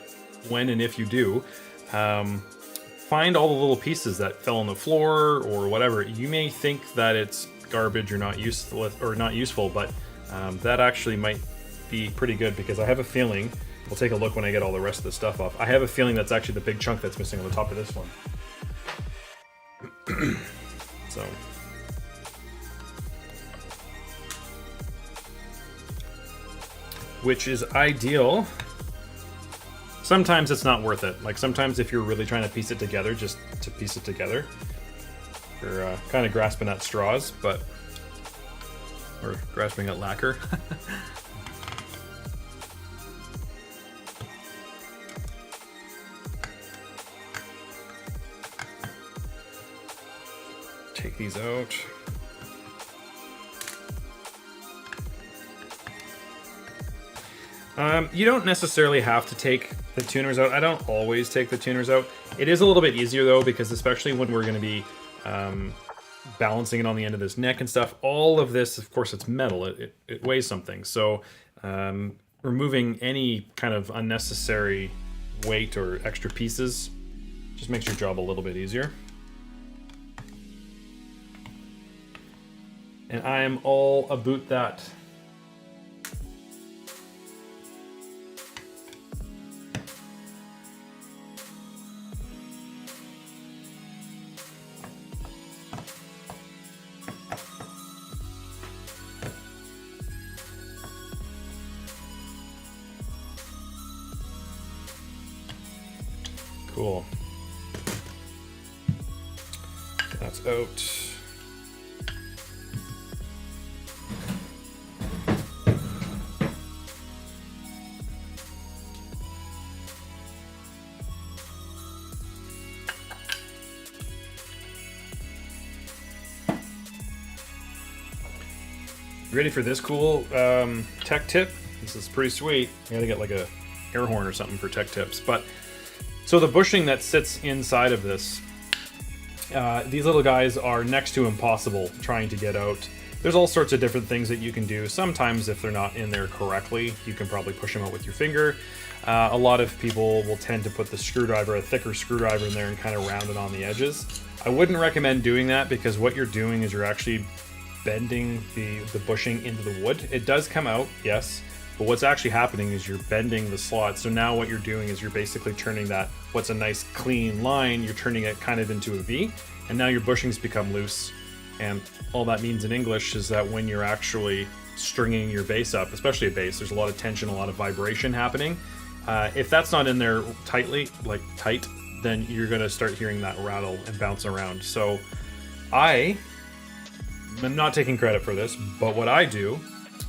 when and if you do, find all the little pieces that fell on the floor or whatever. You may think that it's garbage or not useful, but that actually might be pretty good, because I have a feeling, we'll take a look when I get all the rest of the stuff off, I have a feeling that's actually the big chunk that's missing on the top of this one. So which is ideal. Sometimes it's not worth it. Like sometimes if you're really trying to piece it together, just to piece it together, you're kind of grasping at straws, but, or grasping at lacquer. Take these out. You don't necessarily have to take the tuners out. I don't always take the tuners out. It is a little bit easier though, because especially when we're going to be balancing it on the end of this neck and stuff, all of this, of course, it's metal. It weighs something. So removing any kind of unnecessary weight or extra pieces just makes your job a little bit easier. And I am all about that. Cool. That's out. Ready for this cool tech tip? This is pretty sweet. I gotta get like a air horn or something for tech tips. But so the bushing that sits inside of this, these little guys are next to impossible trying to get out. There's all sorts of different things that you can do. Sometimes if they're not in there correctly, you can probably push them out with your finger. A lot of people will tend to put the screwdriver, a thicker screwdriver in there, and kind of round it on the edges. I wouldn't recommend doing that, because what you're doing is you're actually bending the bushing into the wood. It does come out, yes, but what's actually happening is you're bending the slot. So now what you're doing is you're basically turning that, what's a nice clean line, you're turning it kind of into a V, and now your bushings become loose. And all that means in English is that when you're actually stringing your bass up, especially a bass, there's a lot of tension, a lot of vibration happening. If that's not in there tightly, like tight, then you're gonna start hearing that rattle and bounce around. So I'm not taking credit for this, but what I do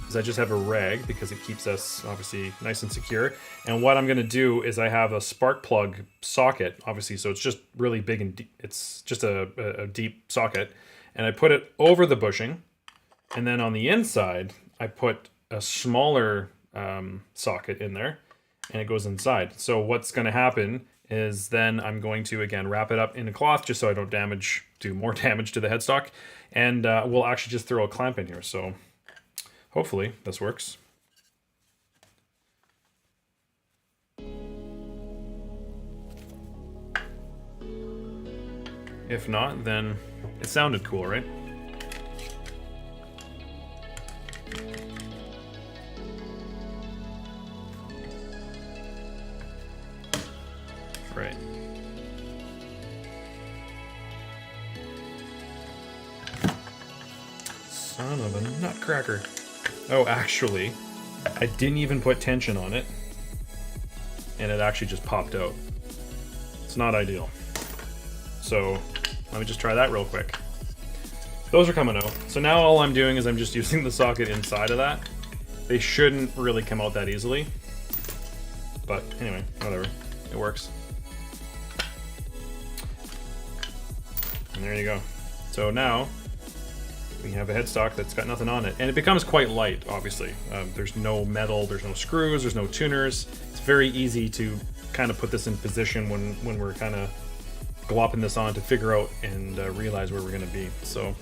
is I just have a rag, because it keeps us obviously nice and secure. And what I'm going to do is I have a spark plug socket, obviously, so it's just really big and deep. It's just a deep socket, and I put it over the bushing, and then on the inside I put a smaller socket in there, and it goes inside. So what's going to happen is then I'm going to, again, wrap it up in a cloth just so I don't do more damage to the headstock, and we'll actually just throw a clamp in here. So hopefully this works. If not, then it sounded cool, right? Right. Son of a nutcracker. Oh, actually, I didn't even put tension on it, and it actually just popped out. It's not ideal. So let me just try that real quick. Those are coming out. So now all I'm doing is I'm just using the socket inside of that. They shouldn't really come out that easily. But anyway, whatever. It works. And there you go. So now we have a headstock that's got nothing on it. And it becomes quite light, obviously. There's no metal, there's no screws, there's no tuners. It's very easy to kind of put this in position when we're kind of glopping this on to figure out and realize where we're going to be. So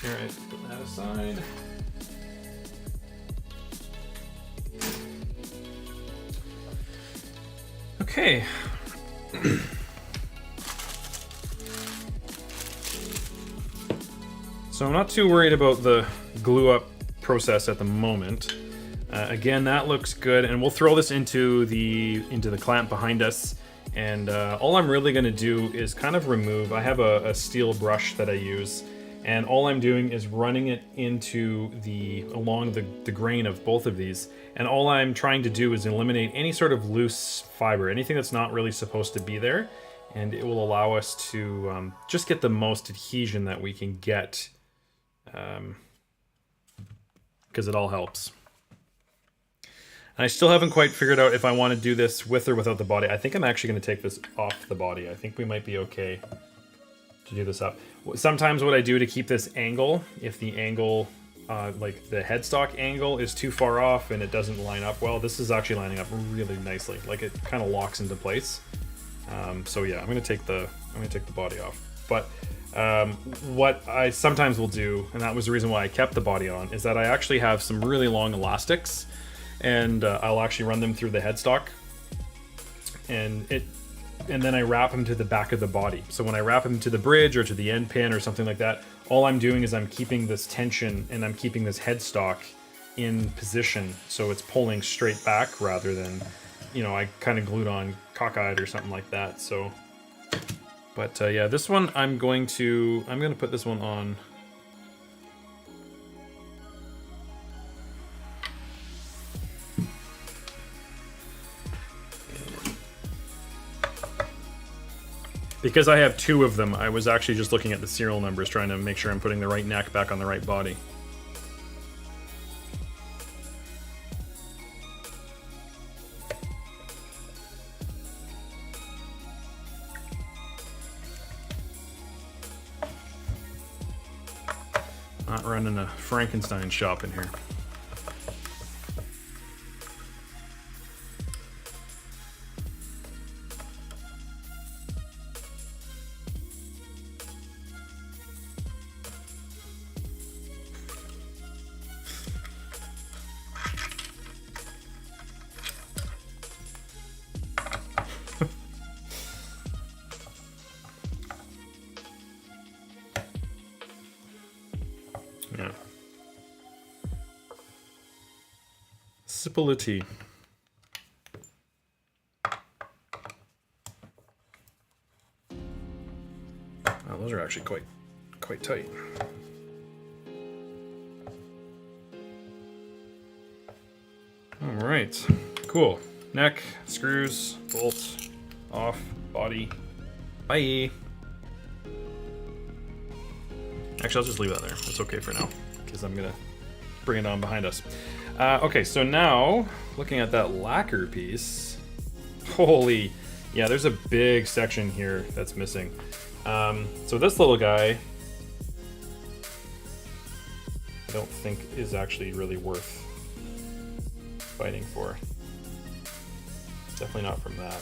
alright, put that aside. Okay. So I'm not too worried about the glue up process at the moment. Again, that looks good, and we'll throw this into the clamp behind us. And all I'm really going to do is kind of remove. I have a steel brush that I use, and all I'm doing is running it into along the grain of both of these. And all I'm trying to do is eliminate any sort of loose fiber, anything that's not really supposed to be there, and it will allow us to just get the most adhesion that we can get. Because it all helps. And I still haven't quite figured out if I want to do this with or without the body. I think I'm actually going to take this off the body. I think we might be okay to do this up. Sometimes what I do to keep this angle, if the angle, like the headstock angle is too far off and it doesn't line up well, this is actually lining up really nicely. Like it kind of locks into place. So yeah, I'm going to take the body off. But what I sometimes will do, and that was the reason why I kept the body on, is that I actually have some really long elastics, and I'll actually run them through the headstock, and then I wrap them to the back of the body. So when I wrap them to the bridge or to the end pin or something like that, all I'm doing is I'm keeping this tension and I'm keeping this headstock in position, so it's pulling straight back rather than, you know, I kind of glued on cockeyed or something like that. So. But yeah, this one I'm going to put this one on. Because I have two of them, I was actually just looking at the serial numbers, trying to make sure I'm putting the right neck back on the right body. Not running a Frankenstein shop in here. Yeah. Sipility. Wow, those are actually quite tight. All right, cool. Neck, screws, bolts, off, body. Bye. Actually, I'll just leave that there. That's okay for now, because I'm gonna bring it on behind us. Okay, so now looking at that lacquer piece, holy, yeah, there's a big section here that's missing. So this little guy, I don't think is actually really worth fighting for. Definitely not from that.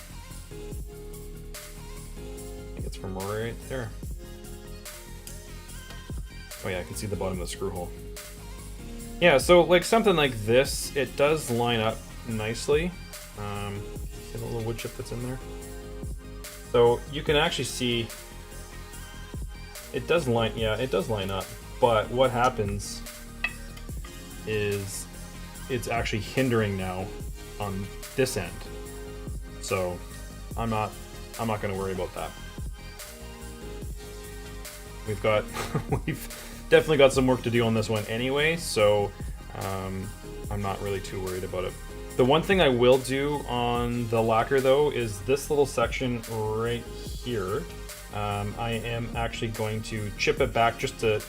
I think it's from right there. Oh yeah, I can see the bottom of the screw hole. Yeah, so like something like this, it does line up nicely. See the little wood chip that's in there? So you can actually see it does line, yeah, it does line up. But what happens is it's actually hindering now on this end. So I'm not going to worry about that. We've definitely got some work to do on this one anyway, so I'm not really too worried about it. The one thing I will do on the lacquer though is this little section right here. I am actually going to chip it back just a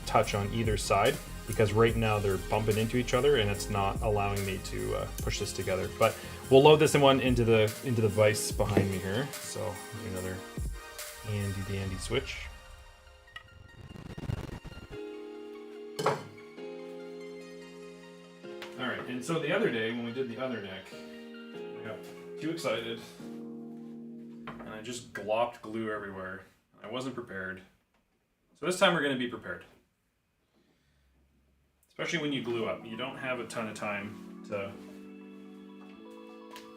touch on either side, because right now they're bumping into each other and it's not allowing me to push this together. But we'll load this one into the vise behind me here. So another handy dandy switch. All right, and so the other day when we did the other neck, I got too excited and I just glopped glue everywhere. I wasn't prepared. So this time we're going to be prepared. Especially when you glue up. You don't have a ton of time to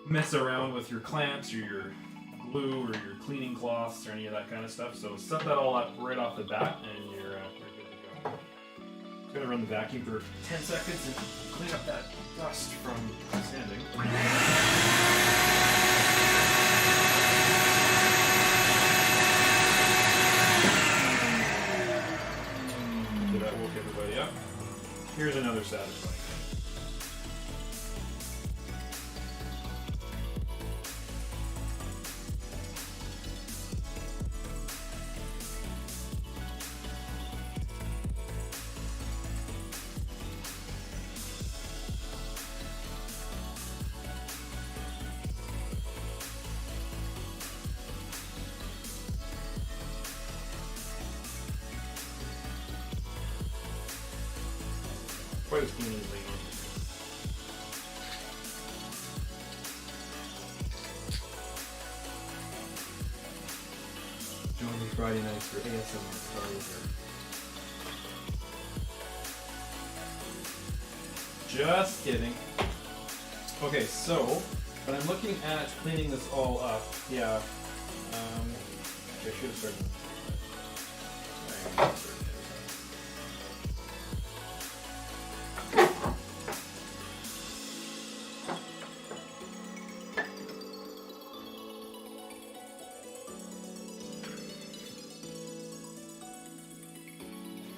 mess around with your clamps or your glue or your cleaning cloths or any of that kind of stuff. So set that all up right off the bat and you're good to go. I'm going to run the vacuum for 10 seconds and clean up that dust from sanding. Did that woke everybody up? Here's another satisfying thing. Quite as clean as they normally do. Join me Friday nights for ASMR Star Wars. Just kidding. Okay, so when I'm looking at cleaning this all up, yeah, I should have started.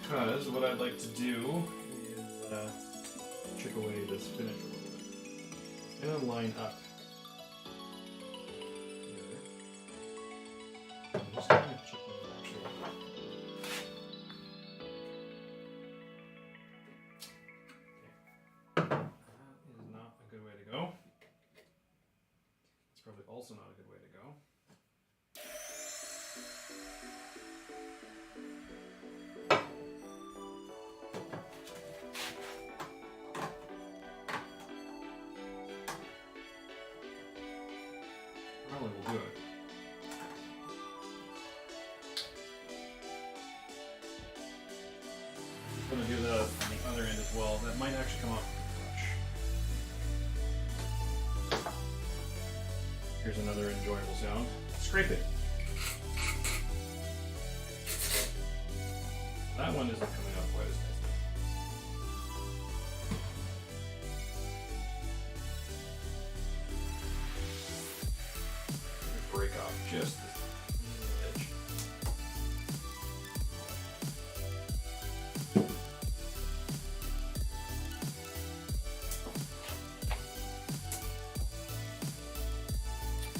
Because what I'd like to do is chip away this finish a little bit. It's going to line up here. I'm just going to chip it actually. Okay. That is not a good way to go. It's probably also not a good way to go. Probably will do it. I'm going to do that on the other end as well. That might actually come off the brush. Here's another enjoyable sound. Scraping. That one isn't coming up quite as nicely. Break off just this edge.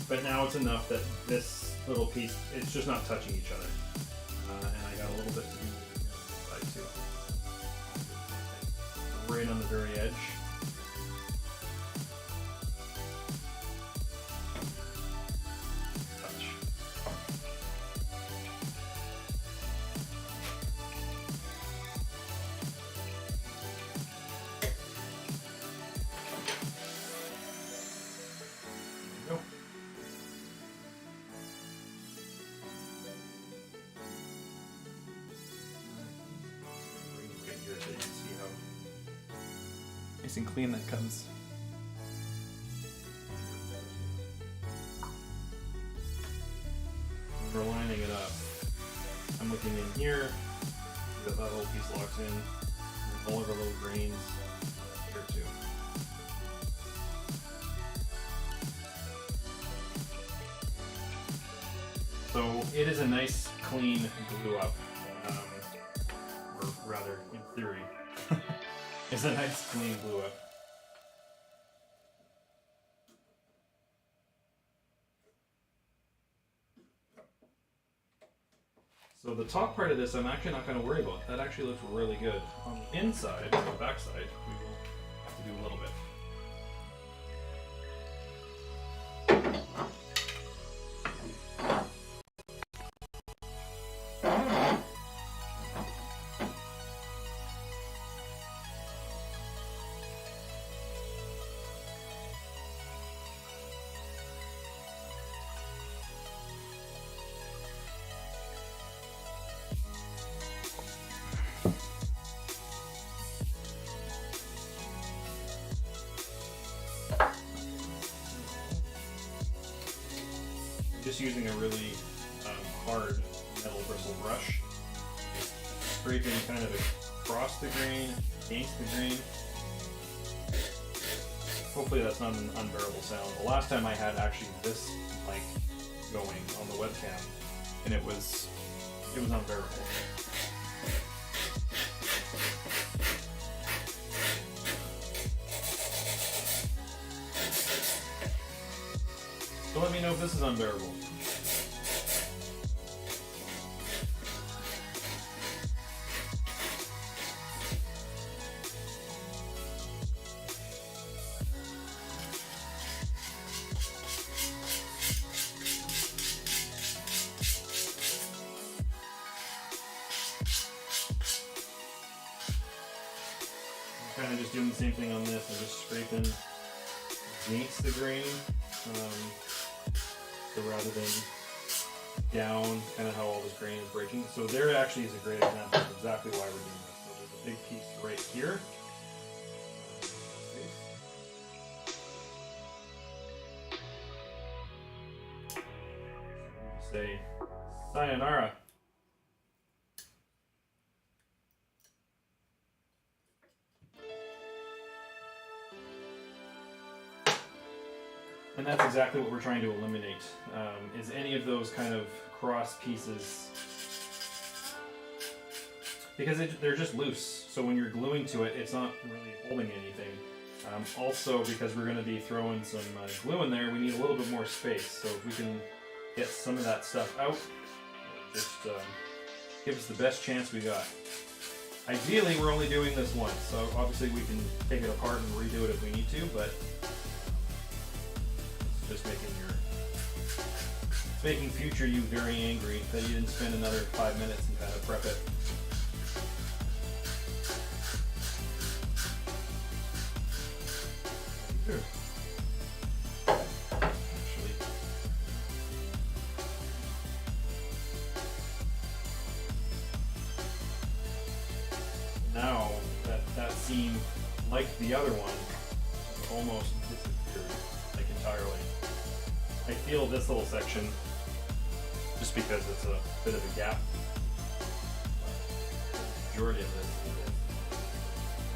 But now it's enough that this little piece, it's just not touching each other. And I got a little bit to do with the side too. Right very edge. Touch. There we go. Right here so you can see how nice and clean that comes. When we're lining it up, I'm looking in here, that whole piece locks in, and all of our little grains here too. So it is a nice clean glue up, or rather in theory, it's a nice clean glue up. So the top part of this I'm actually not going to worry about. That actually looks really good. On the inside, on the back side, we will have to do a little bit. Just using a really hard metal bristle brush, scraping kind of across the grain, against the grain. Hopefully that's not an unbearable sound. The last time I had actually this mic going on the webcam, and it was unbearable. So let me know if this is unbearable. I'm kind of just doing the same thing on this. I'm just scraping against the grain. So rather than down, kind of how all this grain is breaking. So there actually is a great example of exactly why we're doing this. So there's a big piece right here. Say sayonara. And that's exactly what we're trying to eliminate, is any of those kind of cross pieces, because they're just loose. So when you're gluing to it, it's not really holding anything. Also, because we're going to be throwing some glue in there, we need a little bit more space. So if we can get some of that stuff out, just give us the best chance we got. Ideally, we're only doing this once, so obviously we can take it apart and redo it if we need to, but just making future you very angry that you didn't spend another 5 minutes and kind of prep it. Sure. Actually, now that seam, like the other one, almost disappeared, like entirely. I feel this little section, just because it's a bit of a gap, the majority of this,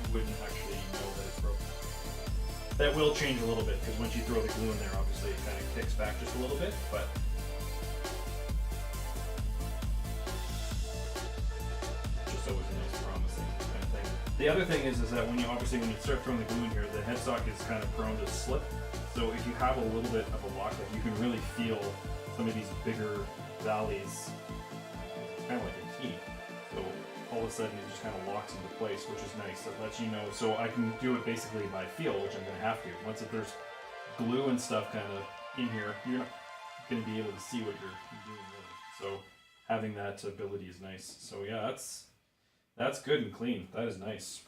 you wouldn't actually know that it's broken. That will change a little bit, because once you throw the glue in there, obviously it kind of kicks back just a little bit, but just always a nice promising kind of thing. The other thing is that when you start throwing the glue in here, the headstock is kind of prone to slip. So if you have a little bit of a lockup, you can really feel some of these bigger valleys, kind of like a key. So all of a sudden it just kind of locks into place, which is nice. That lets you know, so I can do it basically by feel, which I'm going to have to. Once there's glue and stuff kind of in here, you're not going to be able to see what you're doing really. So having that ability is nice. So yeah, that's good and clean. That is nice.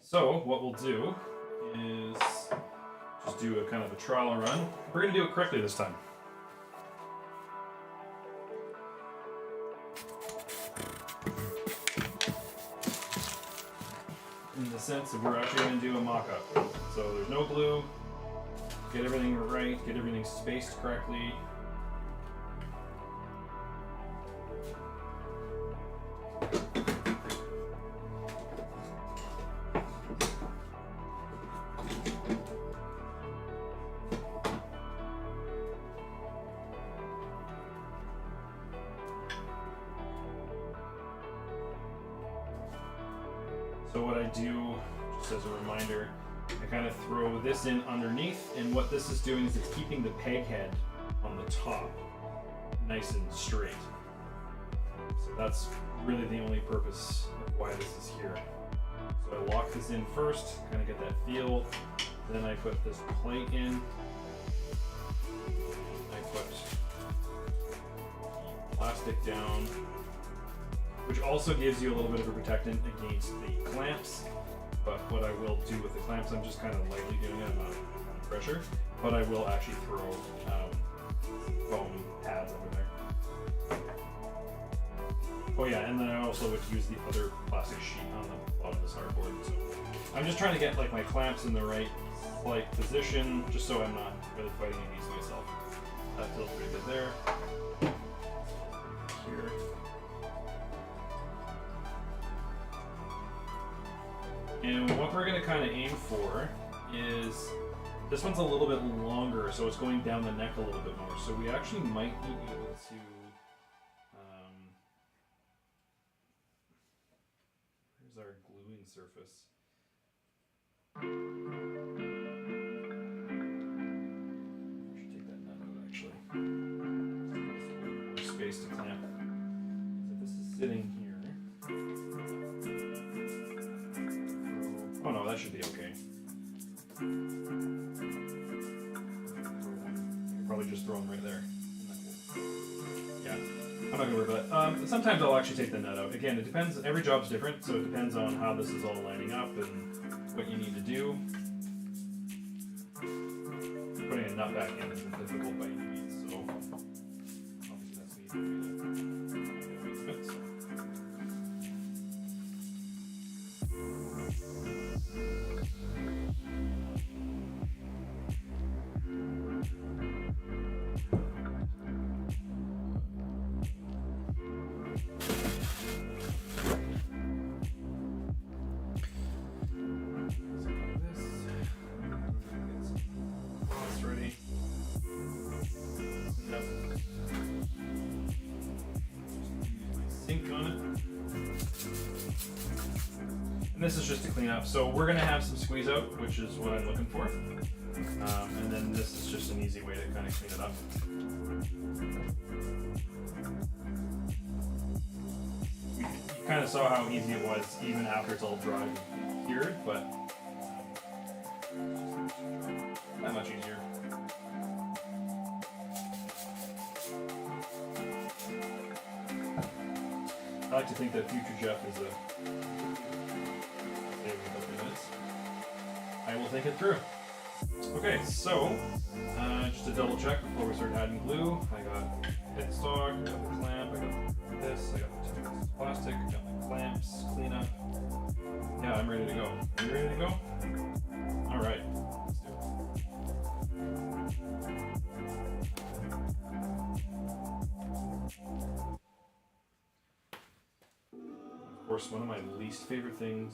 So what we'll do is just do a kind of a trial run. We're going to do it correctly this time. In the sense that we're actually going to do a mock-up. So there's no glue, get everything right, get everything spaced correctly. So what I do, just as a reminder, I kind of throw this in underneath, and what this is doing is it's keeping the peg head on the top nice and straight. So that's really the only purpose of why this is here. So I lock this in first, kind of get that feel, then I put this plate in, I put the plastic down, which also gives you a little bit of a protectant against the clamps. But what I will do with the clamps, I'm just kind of lightly doing it, I'm not pressure, but I will actually throw foam pads over there. Oh yeah, and then I also would use the other plastic sheet on the bottom of this hardboard. So I'm just trying to get like my clamps in the right slight position, just so I'm not really fighting against myself. That feels pretty good there. Here. And what we're going to kind of aim for is, this one's a little bit longer, so it's going down the neck a little bit more. So we actually might be able to, here's our gluing surface. I should take that nut out actually. More space to clamp. So this is sitting here. Oh no, that should be okay. Probably just throw them right there. Yeah, I'm not gonna worry about that. Sometimes I'll actually take the nut out. Again, it depends, every job's different, so it depends on how this is all lining up and what you need to do. Putting a nut back in isn't difficult by any means, so obviously that's the easy way to fit. And this is just to clean up. So we're gonna have some squeeze out, which is what I'm looking for. And then this is just an easy way to kind of clean it up. You kind of saw how easy it was even after it's all dry and cured, but not much easier. I like to think that future Jeff is a I will think it through. Okay, so just to double check before we start adding glue, I got headstock, I got the clamp, I got this, I got the plastic, I got my clamps, clean up. Yeah, I'm ready to go. Are you ready to go? All right, let's do it. Of course, one of my least favorite things.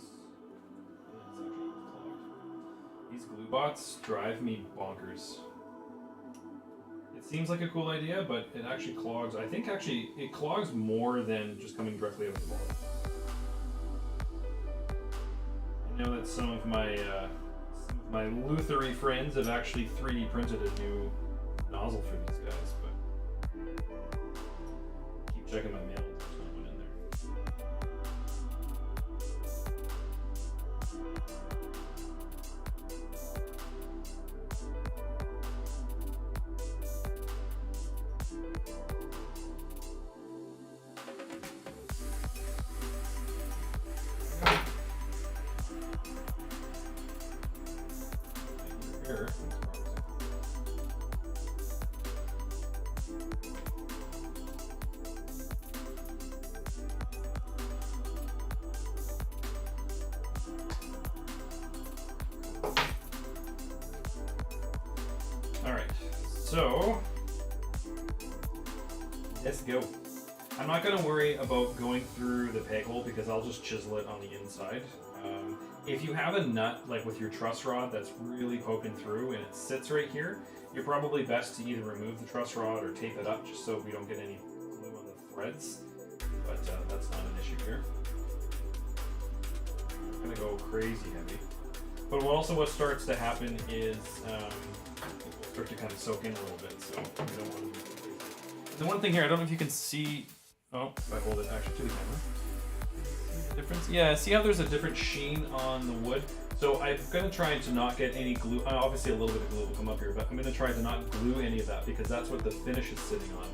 These glue bots drive me bonkers. It seems like a cool idea, but it actually clogs. I think actually it clogs more than just coming directly out of the bottle. I know that some of my Luthery friends have actually 3D printed a new nozzle for these guys, but keep checking my mail. There's not one in there. there. Alright, so let's go. I'm not going to worry about going through the peg hole because I'll just chisel it on the inside. If you have a nut, like with your truss rod, that's really poking through and it sits right here, you're probably best to either remove the truss rod or tape it up just so we don't get any glue on the threads. But that's not an issue here. I'm going to go crazy heavy. But what starts to happen is it will start to kind of soak in a little bit, so we don't want to do crazy. The one thing here, I don't know if you can see, oh, if I hold it actually to the camera. Difference? Yeah, see how there's a different sheen on the wood? So I'm going to try to not get any glue. Obviously a little bit of glue will come up here, but I'm going to try to not glue any of that because that's what the finish is sitting on.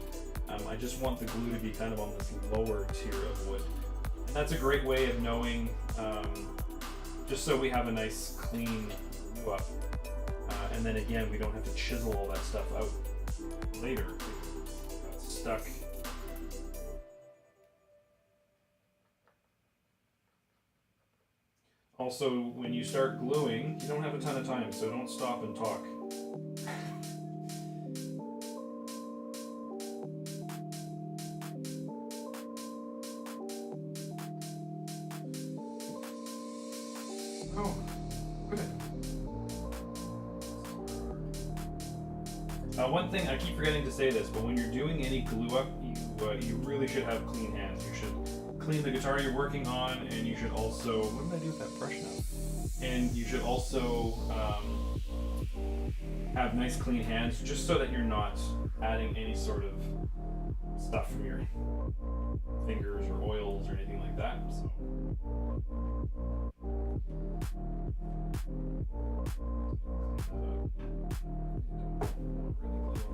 I just want the glue to be kind of on this lower tier of wood. And that's a great way of knowing, just so we have a nice clean glue up. And then again, we don't have to chisel all that stuff out later. That's stuck. Also, when you start gluing, you don't have a ton of time, so don't stop and talk. Oh, good. One thing, I keep forgetting to say this, but when you're doing any glue up, you really should have clean hands. You should clean the guitar you're working on, and you should also, what did I do with that brush now? And you should also have nice clean hands, just so that you're not adding any sort of stuff from your fingers or oils or anything like that. So.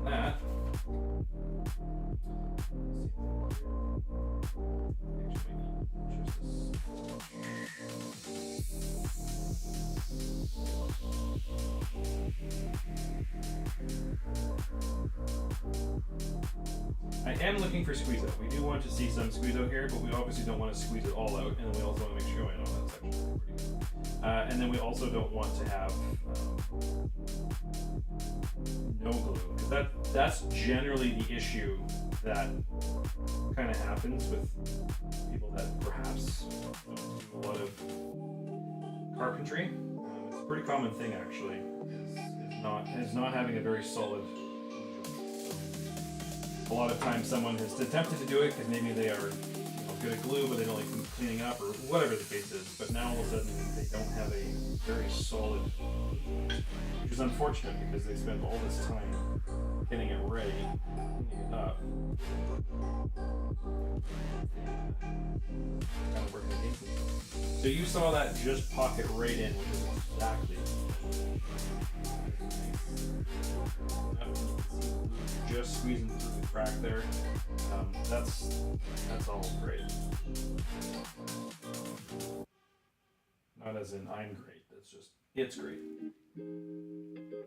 That. I am looking for squeeze out. We do want to see some squeeze out here, but we obviously don't want to squeeze it all out, and then we also want to make sure, I know that's actually pretty good. And then we also don't want to have no glue, because that's generally the issue that kind of happens with people that perhaps don't do a lot of carpentry. It's a pretty common thing actually, is not having a very solid. A lot of times someone has attempted to do it because maybe they are good at glue, but they don't like cleaning up or whatever the case is. But now all of a sudden they don't have a very solid, which is unfortunate because they spent all this time getting it ready, cleaning it up. Kind of working against it. So you saw that just pocket right in, which is exactly. Just squeezing through the crack there. That's all great. Not as in I'm great. That's just it's great. Okay.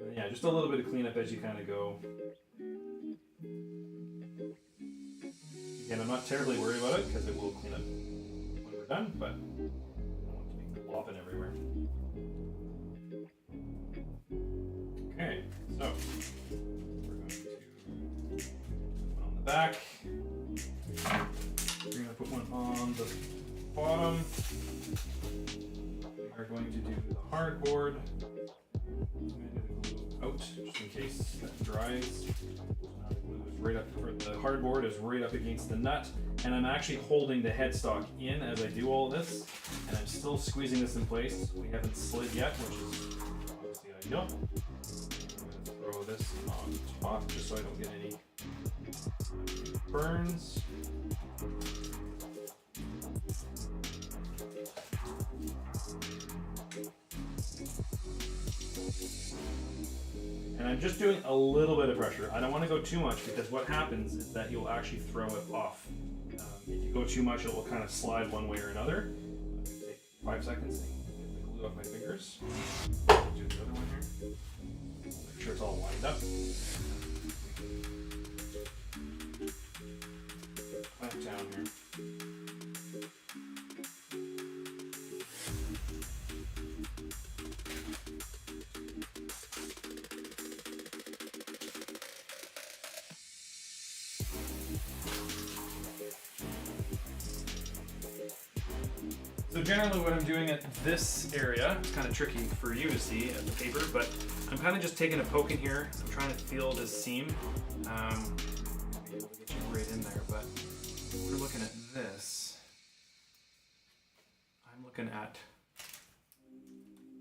And yeah, just a little bit of cleanup as you kind of go. Again, I'm not terribly worried about it because it will clean up when we're done, but I don't want to be flopping everywhere. Okay, so we're going to put one on the back. We're going to put one on the bottom. We are going to do the hardboard. I'm going to do the glue out just in case that dries. The glue is right up, or the hardboard is right up against the nut, and I'm actually holding the headstock in as I do all of this, and I'm still squeezing this in place. We haven't slid yet, which is obviously ideal. I'm going to throw this on top just so I don't get any burns. And I'm just doing a little bit of pressure. I don't want to go too much because what happens is that you'll actually throw it off If you go too much, it will kind of slide one way or another. Take 5 seconds and get the glue off my fingers. Do the other one here. Make sure it's all lined up. Clamp down here. So generally what I'm doing at this area, it's kind of tricky for you to see at the paper, but I'm kind of just taking a poke in here. I'm trying to feel this seam. Be able to get you right in there, but we're looking at this. I'm looking at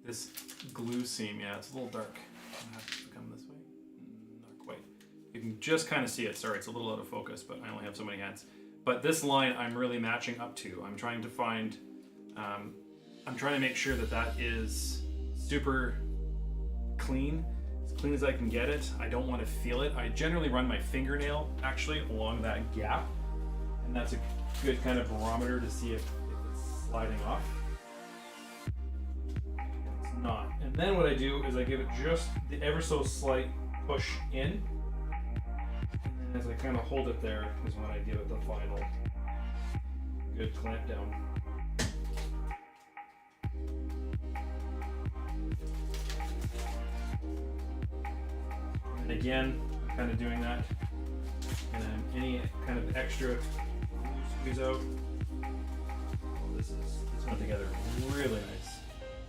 this glue seam. Yeah, it's a little dark. I'm gonna have to come this way. Not quite. You can just kind of see it. Sorry, it's a little out of focus, but I only have so many hands. But this line I'm really matching up to. I'm trying to find, I'm trying to make sure that that is super clean, as clean as I can get it. I don't want to feel it. I generally run my fingernail actually along that gap, and that's a good kind of barometer to see if it's sliding off. It's not. And then what I do is I give it just the ever so slight push in, and as I kind of hold it there is when I give it the final good clamp down. And again, I'm kind of doing that, and then any kind of extra squeeze out. Oh, this went together really nice.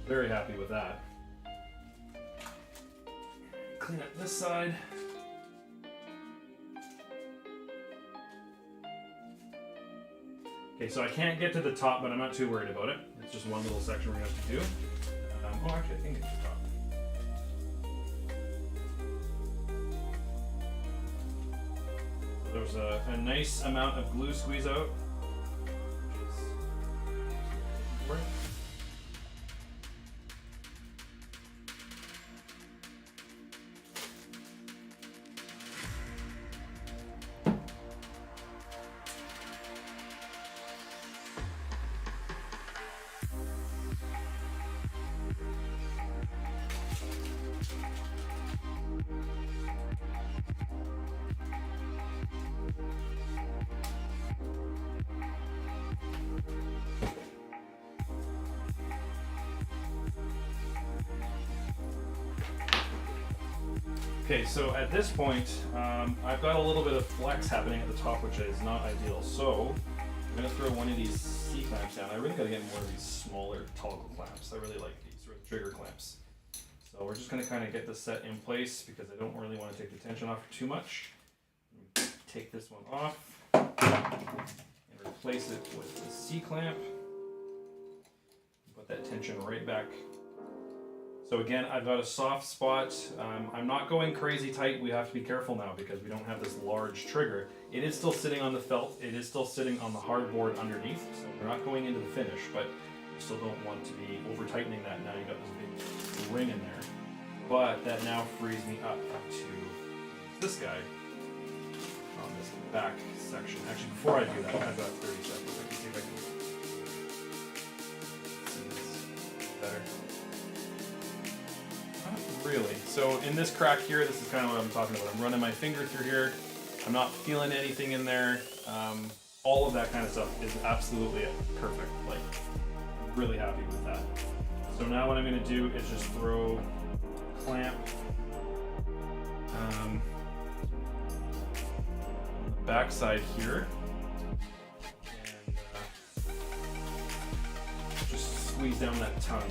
Very happy with that. Clean up this side. Okay, so I can't get to the top, but I'm not too worried about it. It's just one little section we're going to have to do. Oh, actually, I can get to the top. There's a nice amount of glue squeeze out, which is important. Okay, so at this point, I've got a little bit of flex happening at the top, which is not ideal. So I'm going to throw one of these C-clamps down. I really got to get more of these smaller toggle clamps. I really like these sort of trigger clamps. So we're just going to kind of get this set in place because I don't really want to take the tension off too much. Take this one off and replace it with the C-clamp. Put that tension right back. So again, I've got a soft spot. I'm not going crazy tight. We have to be careful now because we don't have this large trigger. It is still sitting on the felt. It is still sitting on the hardboard underneath. So we're not going into the finish, but you still don't want to be over tightening that. Now you've got this big ring in there. But that now frees me up to this guy on this back section. Actually, before I do that, I've got 30 seconds. I can see if I can see this better. Really. So in this crack here, this is kind of what I'm talking about. I'm running my finger through here. I'm not feeling anything in there. All of that kind of stuff is absolutely perfect. Like, I'm really happy with that. So now what I'm going to do is just throw a clamp on the back side here. And just squeeze down that tongue.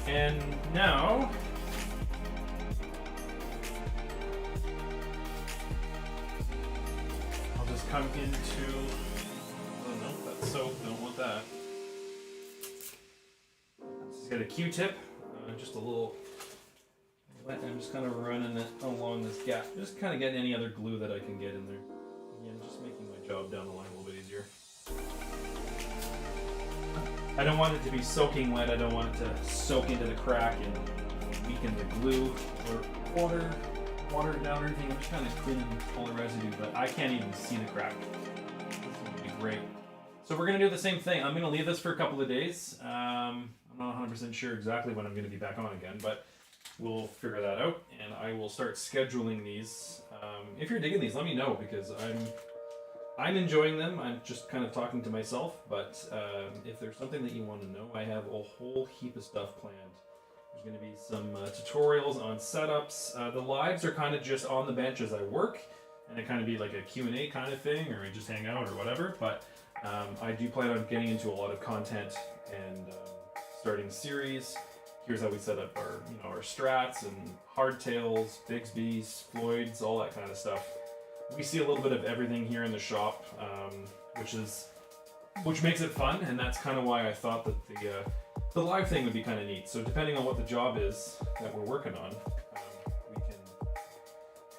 And now, I'll just come into, oh no, that's soap, don't want that. Just get a Q-tip, just a little wet, and I'm just kind of running it along this gap. Just kind of getting any other glue that I can get in there. Again, just making my job down the line a little bit easier. I don't want it to be soaking wet. I don't want it to soak into the crack and weaken the glue or water it down or anything. I'm just kind of cleaning all the residue, but I can't even see the crack. This would be great. So we're gonna do the same thing. I'm gonna leave this for a couple of days. I'm not 100% sure exactly when I'm gonna be back on again, but we'll figure that out, and I will start scheduling these. If you're digging these, let me know, because I'm enjoying them. I'm just kind of talking to myself, but if there's something that you want to know, I have a whole heap of stuff planned. There's going to be some tutorials on setups. The lives are kind of just on the bench as I work, and it kind of be like a Q&A kind of thing, or I just hang out or whatever, but I do plan on getting into a lot of content and starting series. Here's how we set up our strats and hardtails, Bigsby's, Floyd's, all that kind of stuff. We see a little bit of everything here in the shop, which makes it fun, and that's kind of why I thought that the live thing would be kind of neat. So depending on what the job is that we're working on, we can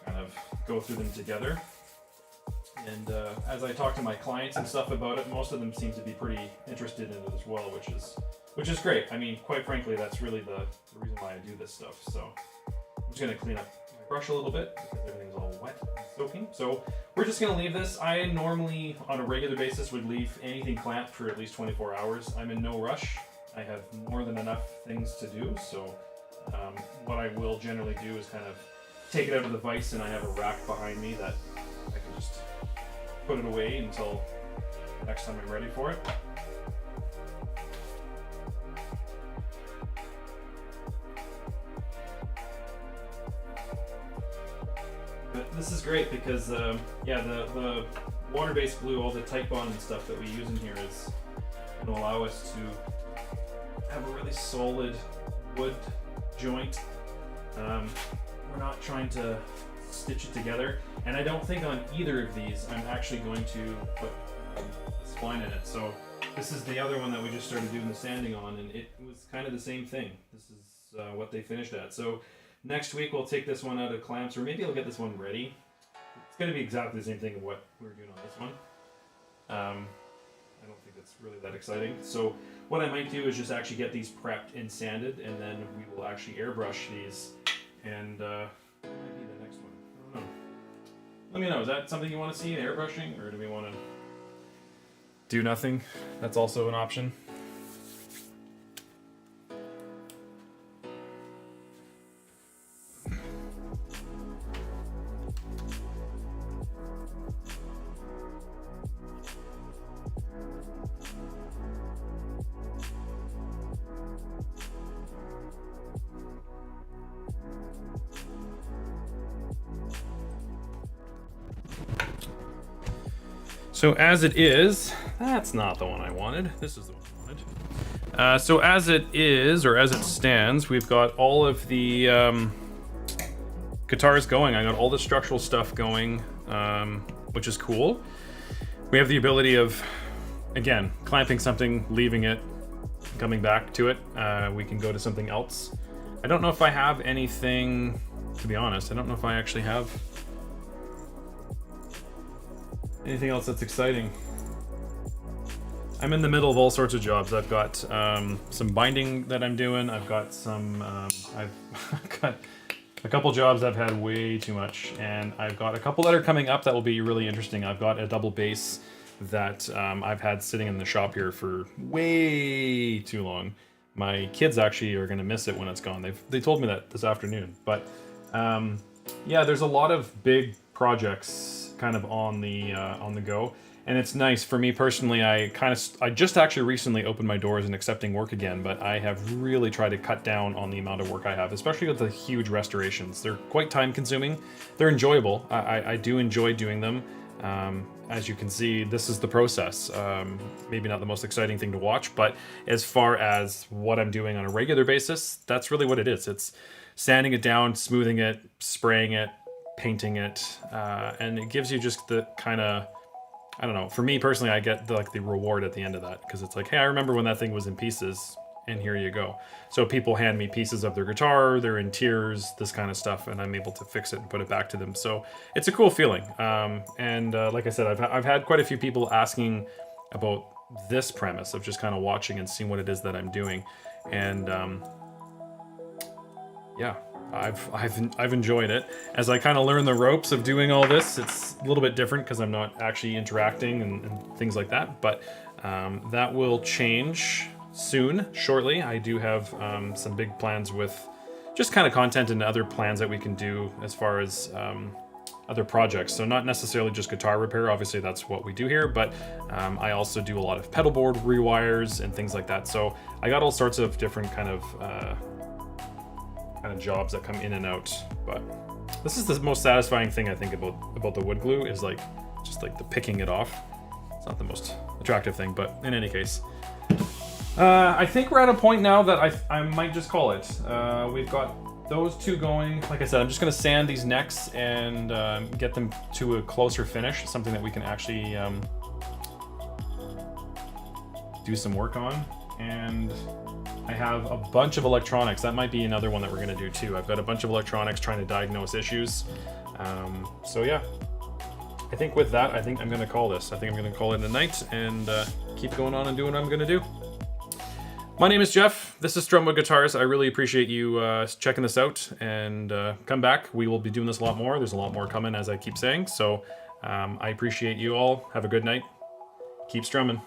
kind of go through them together. And as I talk to my clients and stuff about it, most of them seem to be pretty interested in it as well, which is great. I mean, quite frankly, that's really the reason why I do this stuff. So I'm just gonna clean up my brush a little bit because everything's all wet and soaking. So we're just gonna leave this. I normally, on a regular basis, would leave anything clamped for at least 24 hours. I'm in no rush. I have more than enough things to do. So what I will generally do is kind of take it out of the vise, and I have a rack behind me that I can just put it away until the next time I'm ready for it. But this is great because the water-based glue, all the Type Bond and stuff that we use in here is going to allow us to have a really solid wood joint. We're not trying to stitch it together, and I don't think on either of these I'm actually going to put a spline in it. So this is the other one that we just started doing the sanding on, and it was kind of the same thing. This is what they finished at. So next week we'll take this one out of clamps, or maybe I'll get this one ready. It's going to be exactly the same thing of what we were doing on this one. I don't think it's really that exciting. So what I might do is just actually get these prepped and sanded, and then we will actually airbrush these, and that might be the next one. I don't know. Let me know, is that something you want to see, airbrushing, or do we want to do nothing? That's also an option. So as it is, that's not the one I wanted. This is the one I wanted. So as it is, or as it stands, we've got all of the guitars going. I got all the structural stuff going, which is cool. We have the ability of, again, clamping something, leaving it, coming back to it. We can go to something else. I don't know if I have anything, to be honest, I don't know if I actually have anything else that's exciting. I'm in the middle of all sorts of jobs. I've got some binding that I'm doing. I've got some, I've got a couple jobs I've had way too much, and I've got a couple that are coming up that will be really interesting. I've got a double bass that I've had sitting in the shop here for way too long. My kids actually are gonna miss it when it's gone. They told me that this afternoon. But yeah, there's a lot of big projects kind of on the go, and it's nice for me personally. I just actually recently opened my doors and accepting work again, but I have really tried to cut down on the amount of work I have, especially with the huge restorations. They're quite time consuming. They're enjoyable. I do enjoy doing them. As you can see, this is the process. Maybe not the most exciting thing to watch, but as far as what I'm doing on a regular basis, that's really what it is. It's sanding it down, smoothing it, spraying it, painting it, and it gives you just the kind of, I don't know, for me personally, I get the reward at the end of that, because it's like, hey, I remember when that thing was in pieces, and here you go. So people hand me pieces of their guitar, they're in tears, this kind of stuff, and I'm able to fix it and put it back to them. So it's a cool feeling. And like I said, I've had quite a few people asking about this premise of just kind of watching and seeing what it is that I'm doing. And yeah, I've enjoyed it. As I kind of learn the ropes of doing all this, it's a little bit different because I'm not actually interacting and things like that. But that will change soon, shortly. I do have some big plans with just kind of content and other plans that we can do as far as other projects. So not necessarily just guitar repair, obviously that's what we do here, but I also do a lot of pedal board rewires and things like that. So I got all sorts of different kind of jobs that come in and out. But this is the most satisfying thing I think about the wood glue, is like just like the picking it off. It's not the most attractive thing, but in any case. I think we're at a point now that I might just call it. We've got those two going. Like I said, I'm just going to sand these necks and get them to a closer finish, something that we can actually do some work on. And I have a bunch of electronics. That might be another one that we're going to do too. I've got a bunch of electronics trying to diagnose issues. So yeah, I think with that, I think I'm going to call this. I think I'm going to call it a night and keep going on and doing what I'm going to do. My name is Jeff. This is Strumwood Guitars. I really appreciate you checking this out, and come back. We will be doing this a lot more. There's a lot more coming, as I keep saying. So I appreciate you all. Have a good night. Keep strumming.